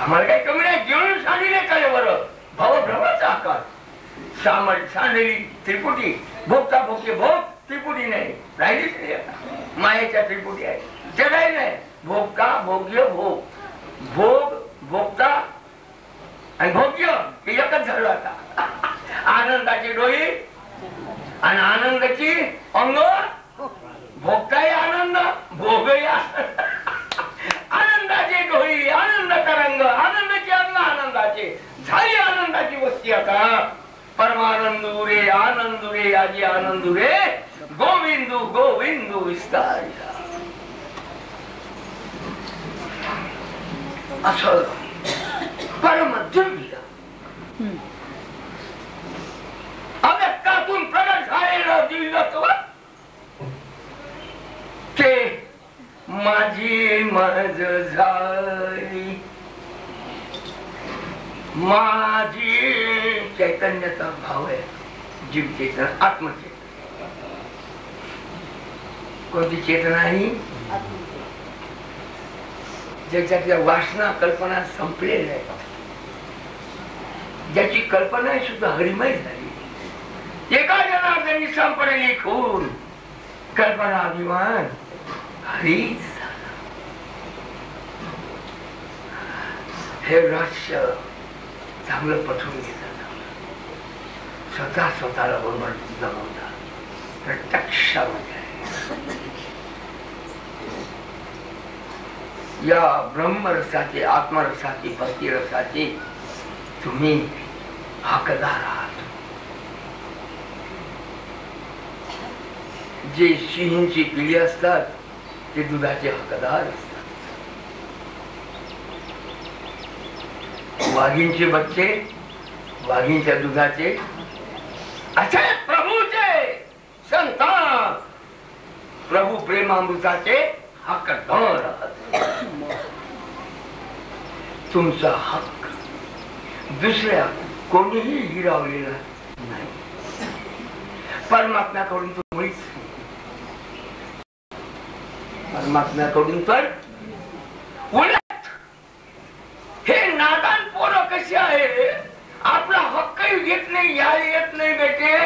आम्हाला काही कमी नाही. गिळून सांडिले काय बरं भवभ्रमाचा आकार. सांडलेली त्रिपुटी, भोगता भोगते भोग त्रिपुटी नाही राहिलीच नाही. आता मायेच्या त्रिपुटी आहे, ते राही नाही. भोगता भोग्य भोग, भोग भोगता आणि भोग्य हे एकच झालं आता. आनंदाची डोळी आणि आनंदाची अंग. भोगताही आनंद, भोगही आनंद. आनंदाची डोळी, आनंद तरंग, आनंदाची अंग, आनंदाचे झाली आनंदाची वस्ती आता. परमानंदू रे आनंदू रे आजी आनंदू रे गोविंदू गोविंदू विस्तार. असं परम दिव्य अव्यक्तातून प्रगट झालेलं दिव्यत्व ते माझी मज झाली. माझी चैतन्याचा भाव आहे. जीव चेतना, आत्मचेतना. कोणती चेतना आहे? ज्याच्यातल्या वासना कल्पना संपलेल्या आहेत, ज्याची कल्पना सुद्धा हरिमय झाली. एका जनार्दनी संपलेली खून कल्पना अभिमान हरीच झाला. हे रहस्य चांगलं पटवून घेतात, स्वतःला बरोबर जमवतात. प्रत्यक्षामध्ये या ब्रह्मरसाचे, आत्मरसाचे, भक्तिरसाचे तुम्ही हकदार आहात. जे सिंहाची पिढी असतात ते दुधाचे हकदार असतात. वाघींचे बच्चे वाघींच्या दुधाचे असे प्रभूचे संतान, प्रभू प्रेमामृताचे हकदार आहात. तुमचा हक्क दुसऱ्या कोणीही हिरावलेला नाही. परमात्म्याकडून तो मुळीच, परमात्म्याकडून तर उलट. हे नादान पोरं कशी आहे, आपला हक्कही घेत नाही, या येत नाही बेटे.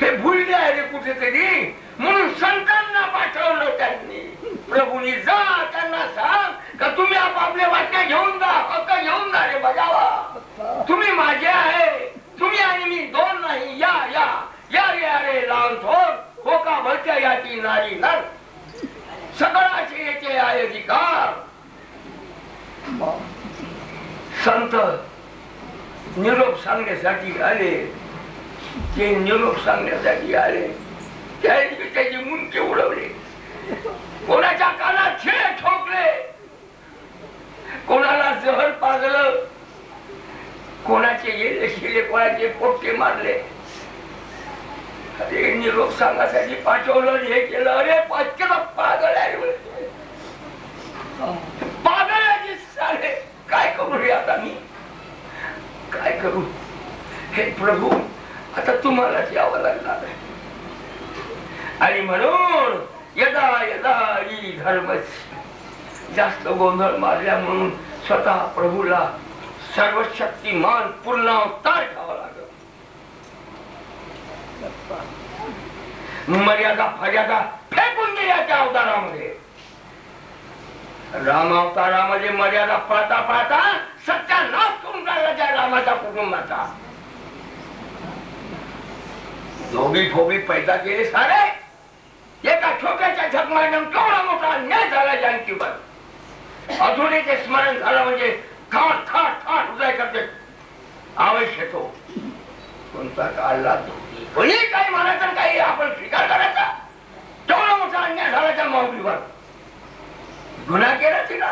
हे भूलले आहे रे कुठेतरी, म्हणून संतांना पाठवलं त्यांनी. प्रभूंनी जा त्यांना सांग का तुम्ही आपापले वाटणे घेऊन जा, हक्क घेऊन जा रे बजावा. तुम्ही माझे आहे, तुम्ही आणि मी दोन नाही. या या या या रे लहान थोर, हो का भरत्या याची नारी नर, सगळाचे याचे आहे अधिकार. संत निरोप सांगण्यासाठी आले, ते निरोप सांगण्यासाठी आले, त्याची मुंडके उडवले, कोणाच्या कानात शिळे ठोकले, कोणाला जहर पाजलं, कोणाचे गेले शिळे, कोणाचे पोट्टे मारले. अरे निरोप सांगासाठी पाठवलं, हे केलं. अरे पाचकेला पागल आहे, पागल सारे. काय करू रे आता मी, काय करू. हे प्रभू आता तुम्हालाच यावं लागणार आहे. आणि म्हणून यदा यदा ही धर्मच जास्त गोंधळ मारल्या म्हणून स्वतः प्रभूला सर्वशक्तिमान पूर्ण अवतार घ्यावा लागत. मर्यादा फर्यादा फेकून दिल्या त्या अवतारामध्ये. राम अवतारामध्ये मर्यादा पाळता पाळता सत्यानाश करून टाकला त्या रामाच्या कुटुंबाचा. दोघी फोबी पैदा केले सारे. एका छोट्याच्या झकमारीनं केवढा मोठा अन्याय झाला जानकीवर. अधुरेचे स्मरण झालं म्हणजे थाट थाट थाट हृदय करते आवेश येतो. कोणता काढला दोघी कोणी काही म्हणायचं, काही आपण स्वीकार करायचा. केवढा मोठा अन्याय झाला त्या माऊलीवर. गुन्हा केला तिला,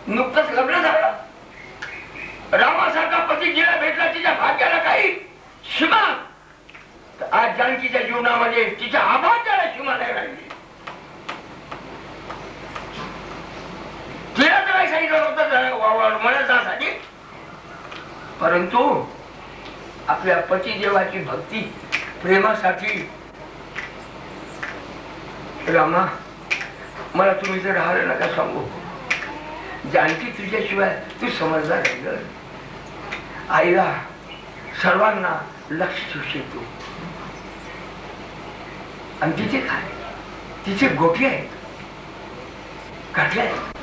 नुकतंच लग्न झालं. रामासारखा पती जिला भेटला, तिच्या भाग्याला काही सीमा. आज जानकीच्या जीवनामध्ये तिच्या आभाग्याला सीमा नाही राहिली. तिला तर काही सांगितलं होतं म्हणण्यासाठी, परंतु आपल्या पतिदेवाची भक्ती प्रेमासाठी, रामा मला तुम्ही जर राहिलं नका सांगू, जानकी तुझ्याशिवाय तू समजणार नाही. आईला सर्वांना लक्ष ठेवशील तू. आणि तिथे काय, तिचे गोटे आहेत, काठी आहेत.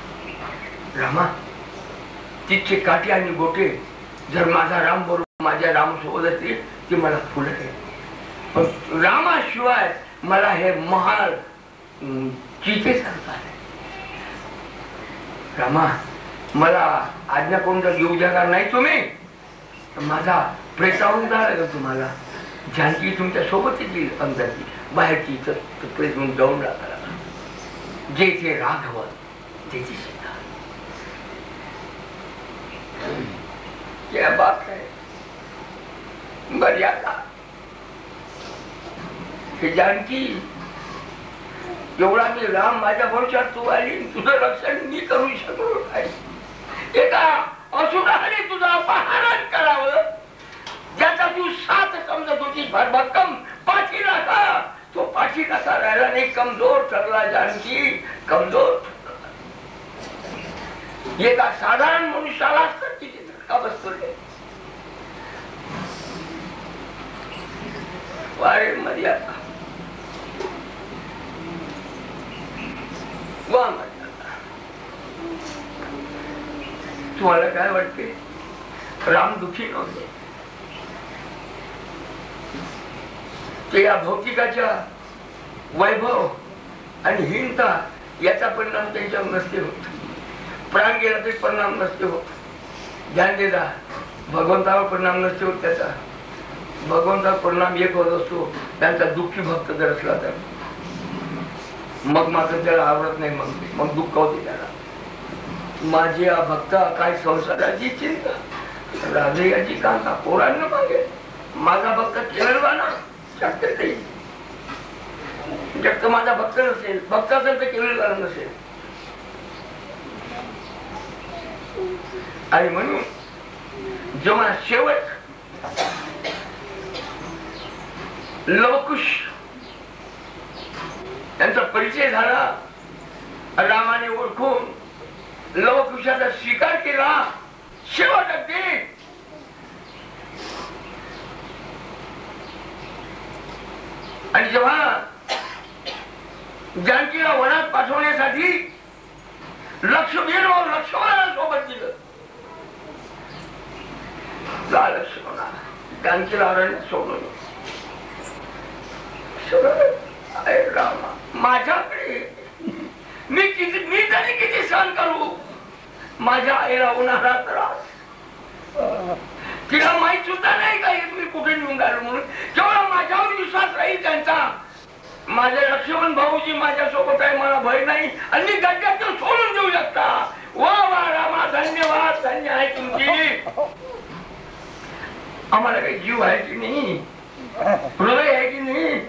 रामा तिचे काठी आणि गोटे जर माझा राम बरोबर माझ्या राम सोबत असतील ती मला फुलं आहे. पण रामाशिवाय मला हे महाल चिते सांगतात. रामा मला आज्ञा कोण जर येऊ देणार नाही तुम्ही, माझा प्रेतावून जाणार का तुम्हाला. जानकी तुमच्या सोबत येईल, अंदरची बाहेरची प्रेत म्हणून जाऊन राहणार. जे ते राघव त्याची सीता. क्या बात है, मर्यादा. हे जानकी एवढा मी राम माझ्या भरोशात तू आली, तुझं रक्षण मी करू शकलो नाही. एका असुराने तुझं अपहरण करावं, ज्याचा तू साथ समजत होती भरभक्कम पाठीला का, तो पाठीला का राहिला नाही, कमजोर ठरला. जानकी कमजोर. एका साधारण मनुष्याला तिथे धक्का बसतो. वारे मर्यादा, वा मर्यादा. वाटते? राम दुःखी नव्हते. ते या भौतिकाच्या वैभव आणि हीनता याचा परिणाम त्यांच्यावर नसते होत. प्राण गेला तरी परिणाम नसते होत. ध्यान देता भगवंतावर परिणाम नसते होत त्याचा. भगवंतावर परिणाम एक होत असतो त्यांचा दुःखी भक्त जर असला तर. मग मात्र त्याला आवडत नाही. मग दुःख होते त्याला. माझी भक्ता काय संसाराची चिंता, राधेयाची कांता पोरांना मागे. माझा भक्त केवळवाना शकते नाही. जर माझा भक्त नसेल, भक्त असेल तर केवळवाना नसेल. आणि म्हणून जेव्हा शेवट लवकुश त्यांचा परिचय झाला, रामाने ओळखून लवकुशाचा स्वीकार केला. शेवट अगदी आणि जेव्हा जानकीला वनात पाठवण्यासाठी लक्ष्मणाला सोबत दिलं. लक्ष्मणा जानकीला अरण्यात सोडून रामा माझ्याकडे मी तरी किती सहन करू. माझ्या आईला होणारा त्रास तिला माहित सुद्धा नाही का मी कुठे निघून राहिलो म्हणून. केवळ माझ्यावर विश्वास राहील त्यांचा. माझे लक्ष्मण भाऊजी माझ्या सोबत आहे, मला भय नाही आणि मी गड्ड्यात सोडून देऊ शकता. वा वा रामा धन्यवाद, धन्य आहे तुमची. आम्हाला काही जीव आहे की नाही, हृदय आहे की नाही.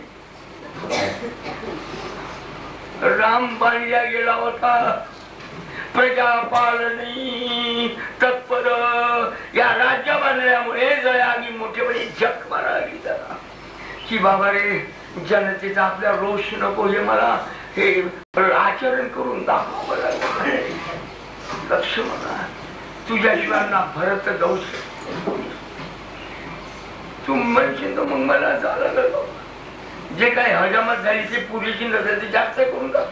राम बांधल्या गेला होता प्रजापालनी तत्पर. या राज्य बांधल्यामुळे जयागी मोठेपणी जग मारावी जरा की बाबा रे जनतेचा आपल्या रोष नको, हे मला हे आचरण करून दाखव. लक्ष्मणा तुझ्याशिवाय ना भरत जाऊ शकतो. तू म्हणशील तर मग मला झालं जे काही हजामत झाली ते पुरेशी नसेल ते जास्त करून टाक.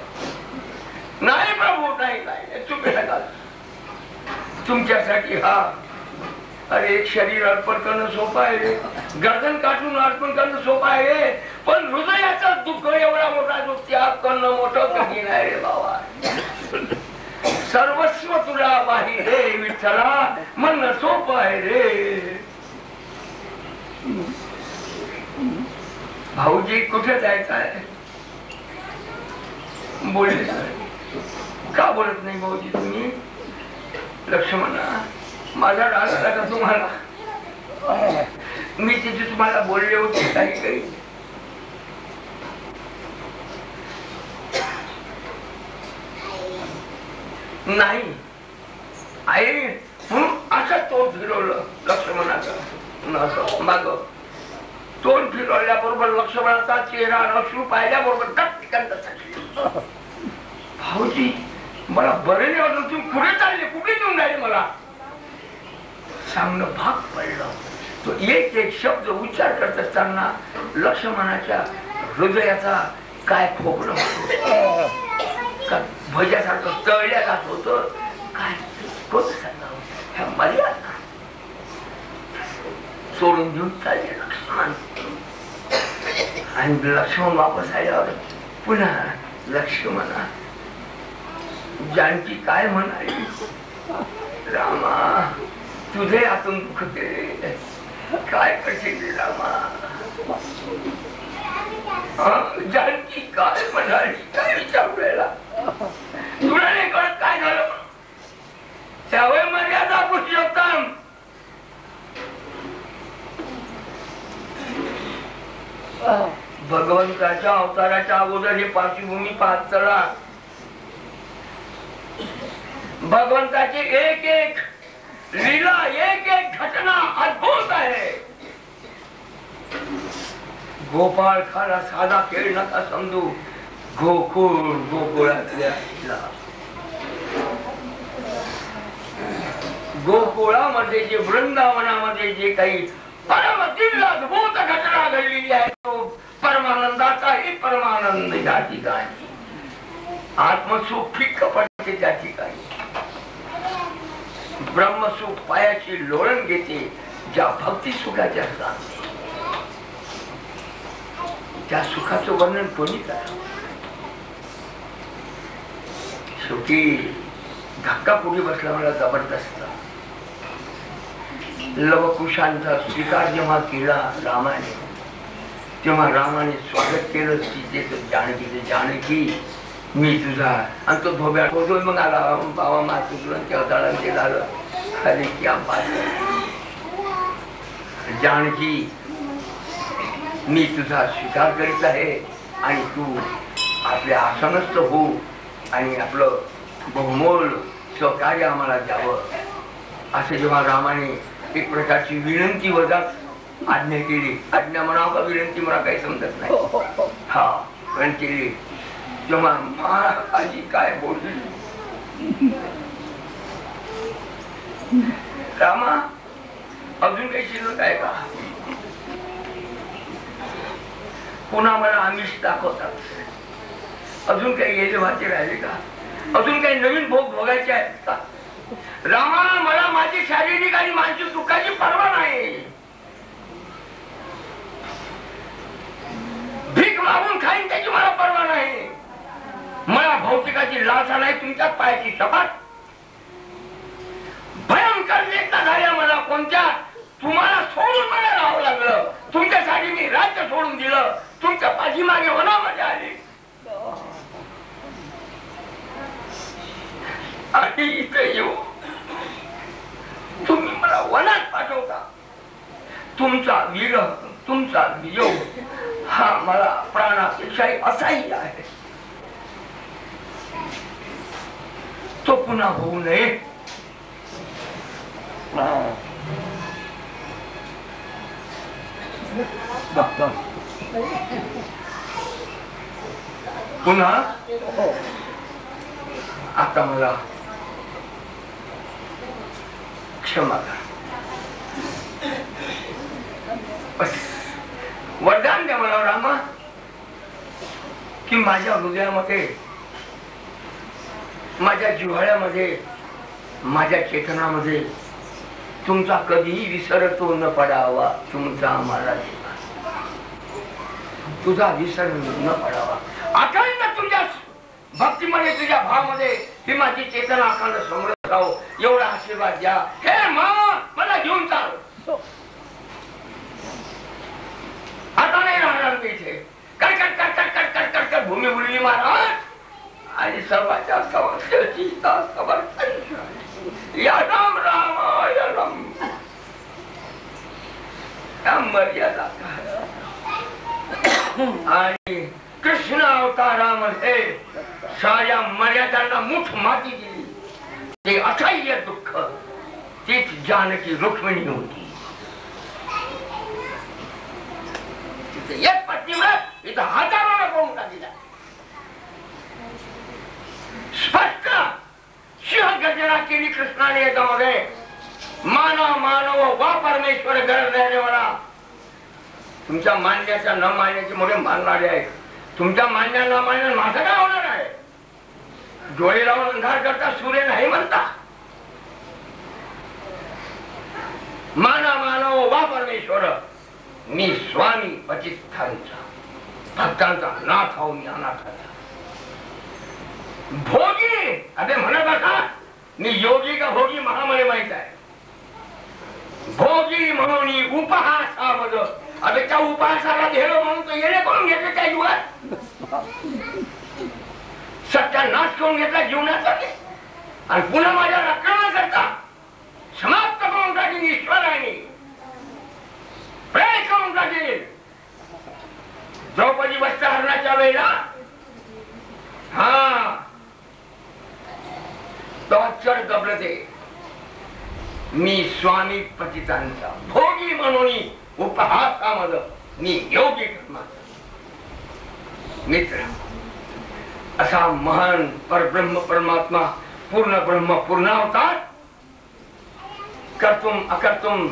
नाही प्रभू नाही चुके नका. तुमच्यासाठी हा अरे एक शरीर अर्पण करणं सोपं आहे, गर्दन काढून अर्पण करणं सोपं आहे, पण हृदयाचं दुःख एवढा मोठा जो त्याग करणं मोठं कठीण आहे रे बाबा. सर्वस्व तुला वाही रे विठ्ठला म्हणणं सोपं आहे रे. भाऊजी कुठे जायचं आहे? बोलले का बोलत नाही भाऊजी तुम्ही? लक्ष्मणा माझा राग आला का तुम्हाला? मी तिथे तुम्हाला बोलले होते काही नाही आई म्हणून असं तोंड फिरवलं लक्ष्मणाचं. माग तोंड फिरवल्याबरोबर लक्ष्मणाचा चेहरा अश्रू पाहिल्याबरोबर भाऊजी मला बरं नाही वाटलं. तुम्ही कुठे चालले, कुठे घेऊन राहिले मला सांगणं भाग पडलं. तो एक एक शब्द उच्चार करत असताना लक्ष्मणाच्या हृदयाचा काय खोकलं होतं का भज्यासारखं तळल्या जात होतं. काय होत सांगावं ह्या मर्यादा सोडून घेऊन चालले लक्ष्मण. आणि लक्ष्मण वापस आल्यावर पुन्हा लक्ष्मणा जानकी काय म्हणाली? रामा तुझे हातून दुखते काय करशील रामा. जानकी काय म्हणाली काय विचारलेला तुला नाही कळत काय झालं. त्यावेळी मर्यादा पुरुषोत्तम भगवंताच्या अवताराच्या अगोदर ही पार्श्वभूमी पाहत चला. भगवंताची एक एक लीला एक एक घटना अद्भुत आहे. गोपाळ खाला साधा खेळ नका समजू. गोकुळ गोकुळातल्या गोकुळामध्ये जे वृंदावनामध्ये जे काही परमतील अद्भुत घटना घडलेली आहे तो परमानंदाचाही परमानंद या ठिकाणी आत्मसुख फिक्क पडते त्या ठिकाणी. ब्रह्मसुख पायाची लोळण घेते, ज्या भक्ती सुखाच्या सांगते, त्या सुखाचं वर्णन कोणी करा. शेवटी धक्का पुढे बसला मला जबरदस्त. लवकुशांचा स्वीकार जेव्हा केला रामाने, तेव्हा रामाने स्वागत केलं सीतेचं, जानकीचं. जानकी मी तुझा, आणि तो धोब्या होतोय. मग आला बाबा मातृ दळण ते झालं. अरे क्या बात. जानकी मी तुझा स्वीकार करीत आहे आणि तू आपल्या आसनस्थ हो आणि आपलं बहुमोल सहकार्य आम्हाला द्यावं, असं जेव्हा रामाने एक प्रकारची विनंती वजा आज्ञा केली. आज्ञा म्हणावं का विनंती मला काही समजत नाही. हा पण केली. तेव्हा महाराजी काय बोलली, रामा अजून काही शिल्लक आहे का? पुन्हा मला आमिष दाखवतात. अजून काही गेले वाचे राहिले का? अजून काही नवीन भोग भोगायचे आहेत का? रामा मला माझी शारीरिक आणि मानसिक दुःखाची पर्वा नाही. भीक मागून खाईन त्याची मला पर्वा नाही. मला भौतिकाची लाचा नाही, तुमच्या पायाची शपथ. भयंकर वेदना झाल्या मला कोणत्या, तुम्हाला सोडून मला राहावं लागलं. तुमच्यासाठी मी राज्य सोडून दिलं, तुमच्या पाठीमागे वनामध्ये आले. आणि इथे येऊ तुम्ही मला वनात पाठवता. तुमचा विरह, तुमचा वियोग हा मला प्राणापेक्षाही असाही आहे. तो पुन्हा होऊ नये. पुन्हा आता मला क्षमा करा. वरदान द्या मला रामा, की माझ्या हृदयामध्ये, माझ्या जिव्हाळ्यामध्ये, माझ्या चेतनामध्ये तुमचा कधीही विसर तो न पडावा. तुमचा आम्हाला तुझा विसर न पडावा. अखंड तुझ्या भक्तीमध्ये, तुझ्या भावामध्ये ही माझी चेतना अखंड समृद्ध राहो, एवढा आशीर्वाद द्या. हे मा मला घेऊन चाल. आता नाही राहणार मी इथे. कटकट कटकट कटकट कटकट भूमी बुलली महाराज आणि सर्वांच्या समर्थची समर्थन या राम राम या राम या मर्यादा आणि कृष्ण अवतारामध्ये साऱ्या मर्यादांना मुठ माती दिली. ते असह्य दुःख तीच जानकी रुक्मिणी होती. एक पत्नीवर इथं हजारोला करून टाकला. स्पष्ट सिंह गर्जना केली कृष्णाने याच्यामध्ये. मानव मानव वा परमेश्वर गरज नाही मला. तुमच्या मान्याच्या न मान्याचे मोठे मानणारे आहेत. तुमच्या मान्या न मान्या माझं काय होणार आहे? डोळे लावून अंधार करता सूर्य नाही म्हणता. माना मानव वा परमेश्वर मी स्वामी पतितांचा, भक्तांचा नाथ आहो मी अनाथाचा. भोगी अबे म्हणत बघा मी योगी का भोगी मला मला माहित आहे. भोगी म्हणून उपहासावद. अबे त्या उपहासाला धेरो म्हणून तो येणे करून घेतले त्या युगात. सत्यानाश करून घेतला जीवनाचा आणि पुन्हा माझ्या आक्रमण करता समाप्त करून टाकीन ईश्वराने. प्रय करून टाकीन. द्रौपदी वस्त्रहरणाच्या वेळेला हा टॉर्चर गबलते. मी स्वामी पतितांचा भोगी म्हणून उपहासामद मी योगी कर्माचा मित्र. असा महान परब्रह्म परमात्मा पूर्ण ब्रह्म पूर्णावतार कर्तुम अकर्तुम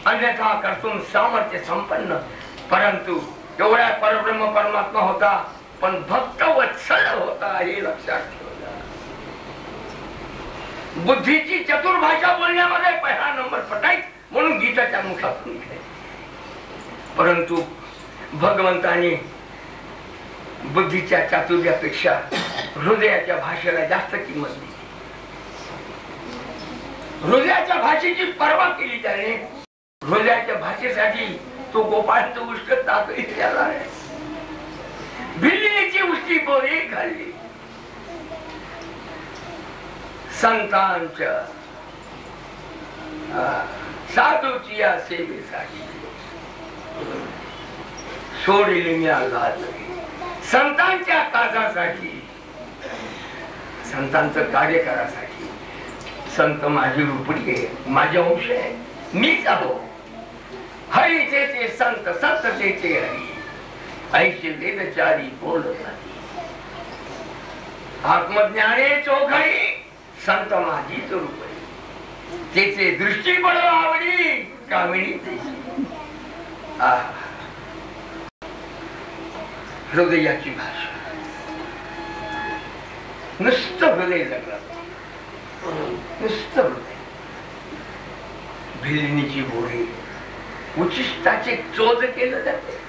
अन्यथा कर्तुम सामर्थ्य संपन्न. परंतु एवढा परब्रह्म परमात्मा होता पण भक्त वत्सल होता हे लक्षात ठेवलं. बुद्धीची चतुर भाषा बोलण्यामध्ये पहिला नंबर पटाय म्हणून गीताच्या मुखातून निघाले. परंतु भगवंताने बुद्धीच्या चातुर्यापेक्षा हृदयाच्या भाषेला जास्त किंमत दिली. हृदयाच्या भाषेची पर्वा केली त्याने. हृदयाच्या भाषेसाठी तो गोपाळाचं उष्ट ताकही त्याला आहे. भिल्लीची उष्टी बोरी खाल्ली. संतांच्या साधूची या सेवेसाठी सोडली मी आघात. संतांच्या काजासाठी, संतांचं कार्य करासाठी. संत माझी रुपडी आहे, माझे अंश आहे, मीच आहो. हरीचे ते संत, संततेचे हरी. ऐशी वेदचारी बोलत नाही. आत्मज्ञाने चोखडी संत माझीच रुपडी. तेचे दृष्टी बळ आवडी कामिणी तेची. हृदयाची भाषा. नुसतं हृदय जगलं, नुसतं हृदय. भिल्लीची बोरी उचिष्टाचे चोज केलं जाते.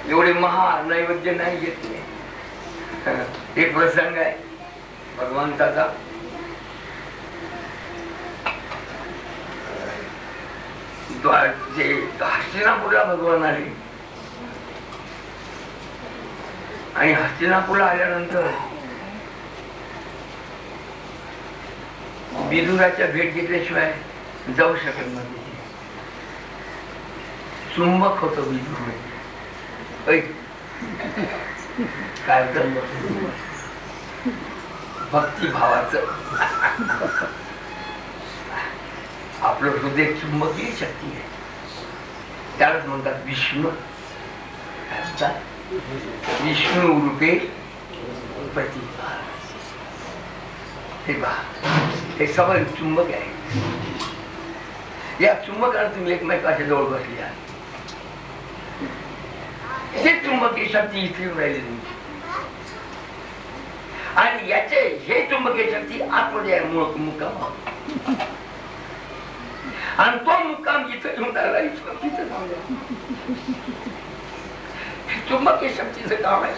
एवढे महा नैवेद्य नाही घेत नाही. एक प्रसंग आहे भगवंताचा. हस्तिनापूरला भगवान आले आणि हस्तिनापूरला आल्यानंतर विदुराच्या भेट घेतल्याशिवाय जाऊ शकत नव्हते. चुंबक होत विदुर. काय भक्तिभावाचं आपलं हृदय चुंबकीय शक्ती आहे. त्यालाच म्हणतात विष्णू. विष्णू रूपे प्रतिभा. हे सगळं चुंबक आहे. या चुंबकाला तुम्ही एकमेकाच्या जवळ बसले आहात. हे चुंबकीय शक्ती इथे राहिली तुमची. आणि याचे हे चुंबकीय शक्ती आतमध्ये मूळ मुक्काम. आणि तो मुक्काम जिथं घेऊन आला चुंबकीय शक्तीचं काम आहे.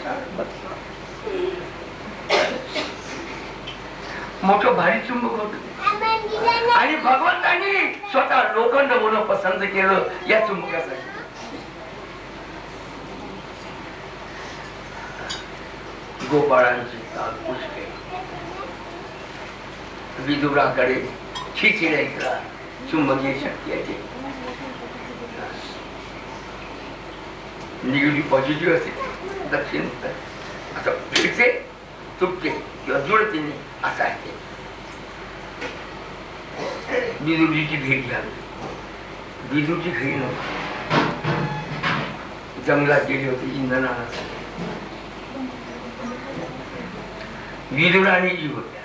मोठं भारी चुंबक होत. आणि भगवंतांनी स्वतः लोखंड होणं पसंत केलं या चुंबकासाठी. गोपाळांची पुष्पे विदुराकडे चिचिड्याचा चुंबकीय शक्ती आहे. निगेटिव्ह पॉझिटिव्ह असते, दक्षिण असं फिरते तुटते किंवा जुळते नाही असं आहे. विदुरजीची भेट घ्यावी. विदुरजी घरी नव्हती, जंगलात गेली होती इंधनासाठी. विदुराणी जी होत्या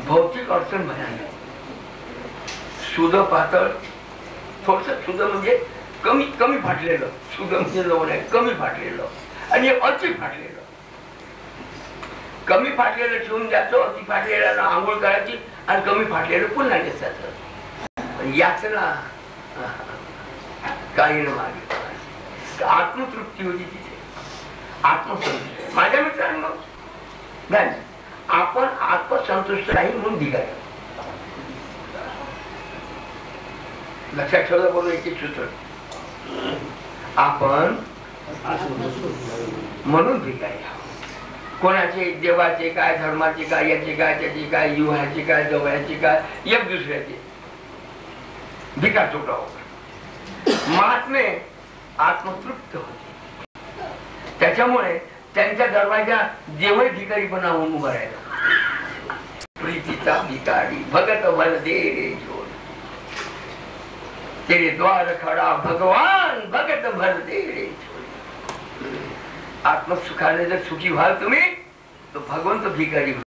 भौतिक अडचण भयानक. सुद पातळ, थोडस सुद म्हणजे कमी कमी फाटलेलं. सुद म्हणजे लवण आहे, कमी फाटलेलं. आणि अति फाटलेलं. कमी फाटलेलं ठेवून द्यायचं, अति फाटलेलं आंघोळ करायची आणि कमी फाटलेलं पुन्हा द्यायचं. याच ना काही न मागे आत्मतृप्ती होती तिथे. आत्मसंतुष्ट. माझ्या मित्रांनो नाही, आपण आत्मसंतुष्ट नाही म्हणून भिकारी. लक्षात ठेवलं बोलू. एक एक सूत्र. आपण म्हणून भिकारी. कोणाचे देवाचे काय, धर्माचे काय, याचे काय, त्याचे काय, युवाचे काय, जवळचे काय, एक दुसऱ्याचे भिकार चुकला होता. महात्मे आत्मतृप्त होते. त्याच्यामुळे त्यांच्या दरवाजा देवही भिकारीपणा होऊन उभा राहिला. प्रीतीचा भिकारी भगत भर दे रे जोड. तेरे द्वार खडा भगवान भगत भर दे रे जोड. आत्मसुखाने जर सुखी व्हाल तुम्ही तर भगवंत भिकारी होईल.